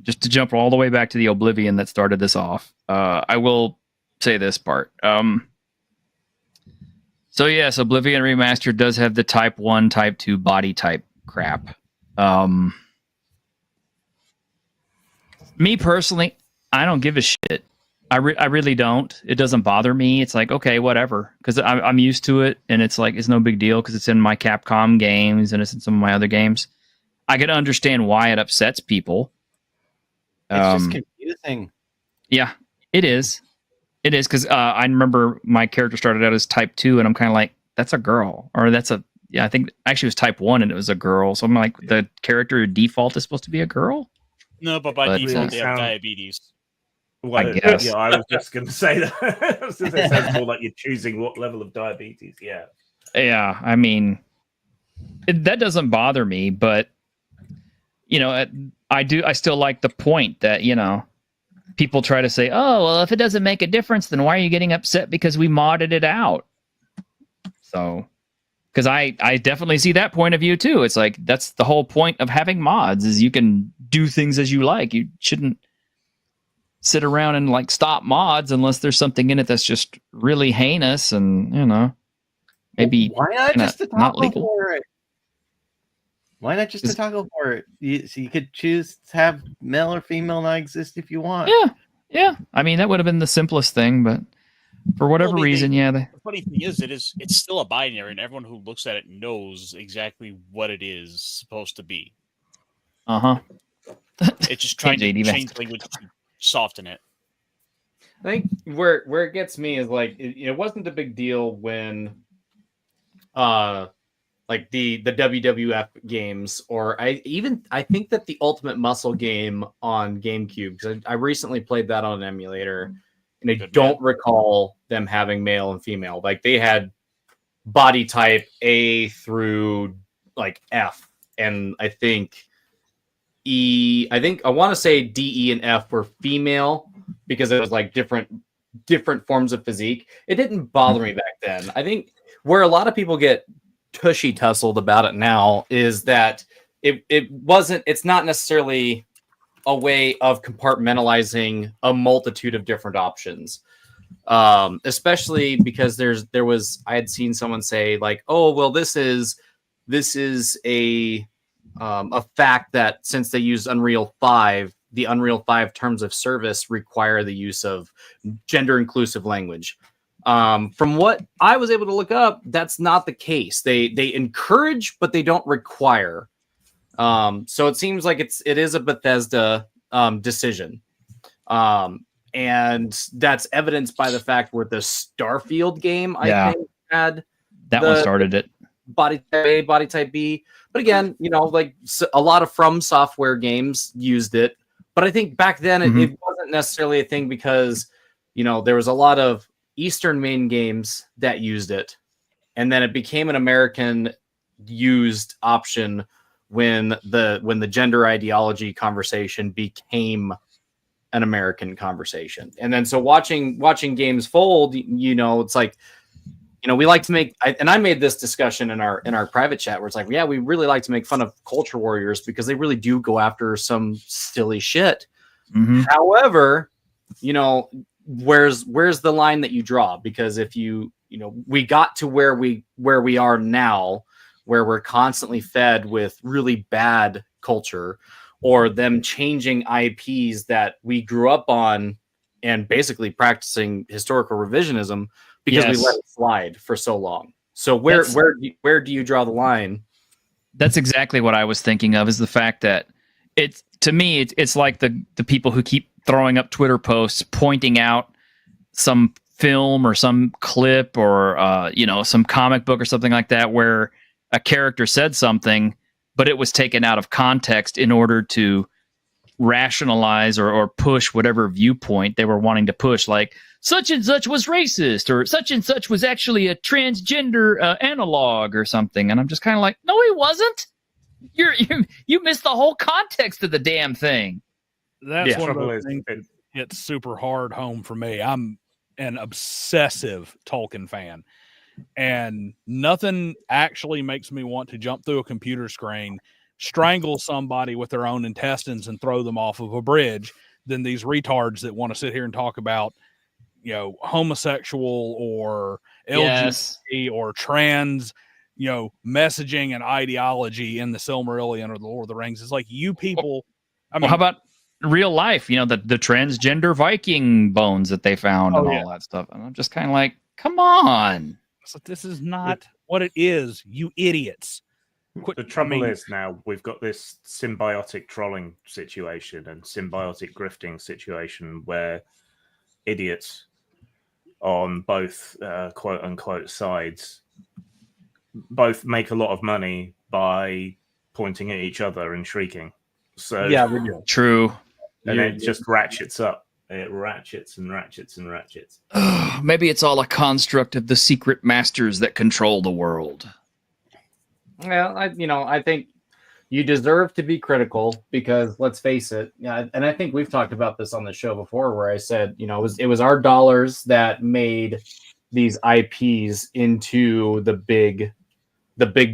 just to jump all the way back to the Oblivion that started this off, I will say this part. So yes, Oblivion Remastered does have the Type 1, Type 2 body type crap. Me personally, I don't give a shit. I really don't. It doesn't bother me. It's like, okay, whatever, because I'm used to it, and it's like it's no big deal because it's in my Capcom games and it's in some of my other games. I can understand why it upsets people. It's just confusing. Yeah, it is. It is because I remember my character started out as Type 2, and I'm kind of like, that's a girl, or that's a I think actually it was type 1 and it was a girl. So I'm like, the character default is supposed to be a girl? No, but by default, they have diabetes. Well, I guess. Yeah, I was just going to say that. I was going to say, it sounds more like you're choosing what level of diabetes. Yeah. Yeah, I mean, that doesn't bother me, but I still like the point that, people try to say, oh, well, if it doesn't make a difference, then why are you getting upset because we modded it out? So, because I definitely see that point of view too. It's like, that's the whole point of having mods is you can do things as you like. You shouldn't sit around and like stop mods unless there's something in it that's just really heinous and, maybe why not just to not toggle legal. for it? Why not just to toggle for it? So you could choose to have male or female not exist if you want. Yeah. I mean, that would have been the simplest thing, but for whatever reason, The funny thing is, it's still a binary, and everyone who looks at it knows exactly what it is supposed to be. It's just trying to change language to soften it. I think where it gets me is like it wasn't a big deal when like the WWF games, or I think that the Ultimate Muscle game on GameCube, because I recently played that on an emulator, and I don't recall them having male and female. Like they had body type A through like F, and I think E. I want to say D, E, and F were female because it was like different forms of physique. It didn't bother me back then. I think where a lot of people get tushy tussled about it now is that it's not necessarily a way of compartmentalizing a multitude of different options, especially because I had seen someone say like, oh well, this is a fact that since they use Unreal 5, the Unreal 5 terms of service require the use of gender inclusive language. From what I was able to look up, that's not the case. They encourage, but they don't require. So it seems like it is a Bethesda decision. And that's evidenced by the fact with the Starfield game, I think had that one started it. Body type A, body type B. But again, like a lot of From Software games used it. But I think back then it wasn't necessarily a thing because, there was a lot of Eastern main games that used it. And then it became an American used option when the gender ideology conversation became an American conversation. And then so watching games fold, it's like, we like to make, and I made this discussion in our private chat where it's like, yeah, we really like to make fun of culture warriors because they really do go after some silly shit. However, where's the line that you draw? Because if we got to where we are now, where we're constantly fed with really bad culture or them changing IPs that we grew up on and basically practicing historical revisionism because we let it slide for so long. So where do you draw the line? That's exactly what I was thinking of, is the fact that to me it's like the people who keep throwing up Twitter posts pointing out some film or some clip or some comic book or something like that where a character said something, but it was taken out of context in order to rationalize or push whatever viewpoint they were wanting to push, like such and such was racist or such and such was actually a transgender analog or something. And I'm just kind of like, no, he wasn't. You missed the whole context of the damn thing. That's one of those things that hits super hard home for me. I'm an obsessive Tolkien fan, and nothing actually makes me want to jump through a computer screen, strangle somebody with their own intestines, and throw them off of a bridge than these retards that want to sit here and talk about, homosexual or LGBT or trans, messaging and ideology in the Silmarillion or the Lord of the Rings. It's like, you people. How about real life? The transgender Viking bones that they found and all that stuff. And I'm just kind of like, come on. So this is not what it is, you idiots. The trouble is now we've got this symbiotic trolling situation and symbiotic grifting situation where idiots on both quote unquote sides both make a lot of money by pointing at each other and shrieking. So Yeah, we do. True. And it just ratchets up. It ratchets and ratchets and ratchets. Maybe it's all a construct of the secret masters that control the world. Well, I think you deserve to be critical because let's face it. Yeah, and I think we've talked about this on the show before, where I said, it was our dollars that made these IPs into the big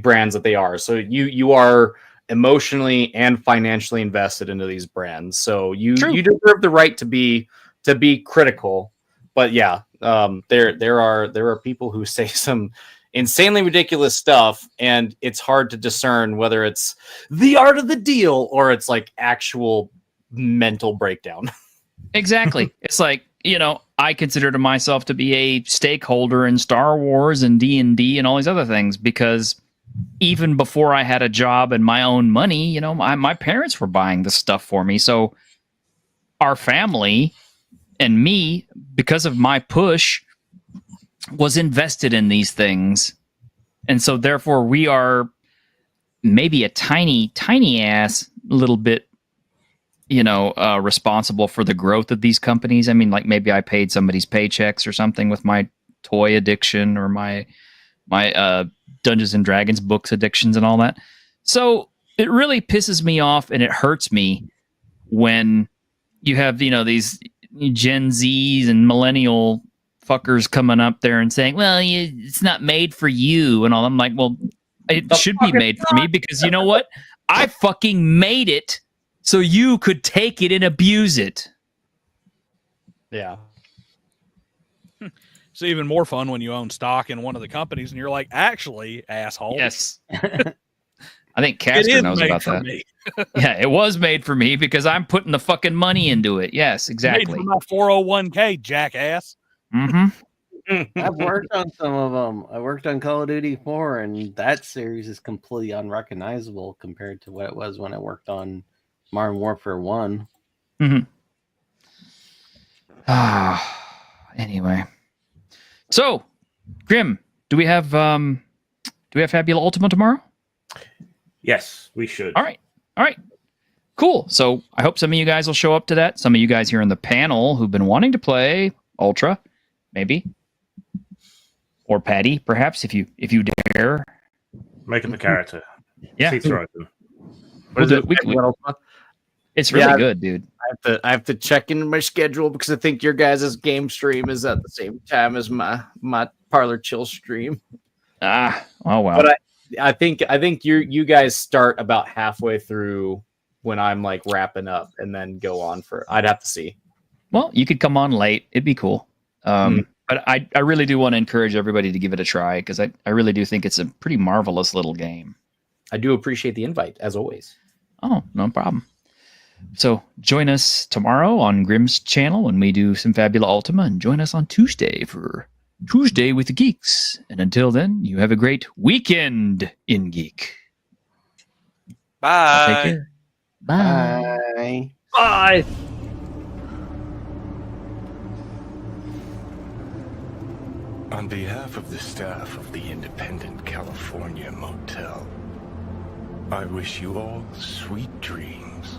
brands that they are. So you are emotionally and financially invested into these brands. So you deserve the right to be critical. But yeah, there are people who say some insanely ridiculous stuff, and it's hard to discern whether it's the art of the deal or it's like actual mental breakdown. Exactly. It's like, I consider myself to be a stakeholder in Star Wars and D&D and all these other things because even before I had a job and my own money, my parents were buying this stuff for me. So our family and me, because of my push, was invested in these things. And so therefore we are maybe a tiny, tiny ass little bit, responsible for the growth of these companies. I mean, like maybe I paid somebody's paychecks or something with my toy addiction or my Dungeons and Dragons books addictions and all that. So it really pisses me off and it hurts me when you have, these Gen Zs and millennial fuckers coming up there and saying, well, it's not made for you and all. I'm like, well, it should be made for me because you know what? I fucking made it so you could take it and abuse it. Yeah. It's even more fun when you own stock in one of the companies and you're like, actually, asshole. Yes. I think Castor knows about that. Yeah, it was made for me because I'm putting the fucking money into it. Yes, exactly. Made for my 401k, jackass. Mm-hmm. I've worked on some of them. I worked on Call of Duty 4, and that series is completely unrecognizable compared to what it was when I worked on Modern Warfare 1. Mm-hmm. Anyway. So, Grim, do we have Fabula Ultima tomorrow? Yes, we should. All right. Cool. So I hope some of you guys will show up to that. Some of you guys here in the panel who've been wanting to play Ultra, maybe. Or Patty, perhaps, if you dare. Make up a character. Yeah. Seats are open. It's really good, dude. I have to check into my schedule because I think your guys' game stream is at the same time as my Parlor Chill stream. Oh wow. But I think you guys start about halfway through when I'm like wrapping up and then go on for. I'd have to see. Well, you could come on late. It'd be cool. But I really do want to encourage everybody to give it a try because I really do think it's a pretty marvelous little game. I do appreciate the invite as always. Oh, no problem. So join us tomorrow on Grim's channel when we do some Fabula Ultima, and join us on Tuesday for Tuesday with the Geeks. And until then, you have a great weekend in Geek. Bye. Take care. Bye. Bye. On behalf of the staff of the Independent California Motel, I wish you all sweet dreams.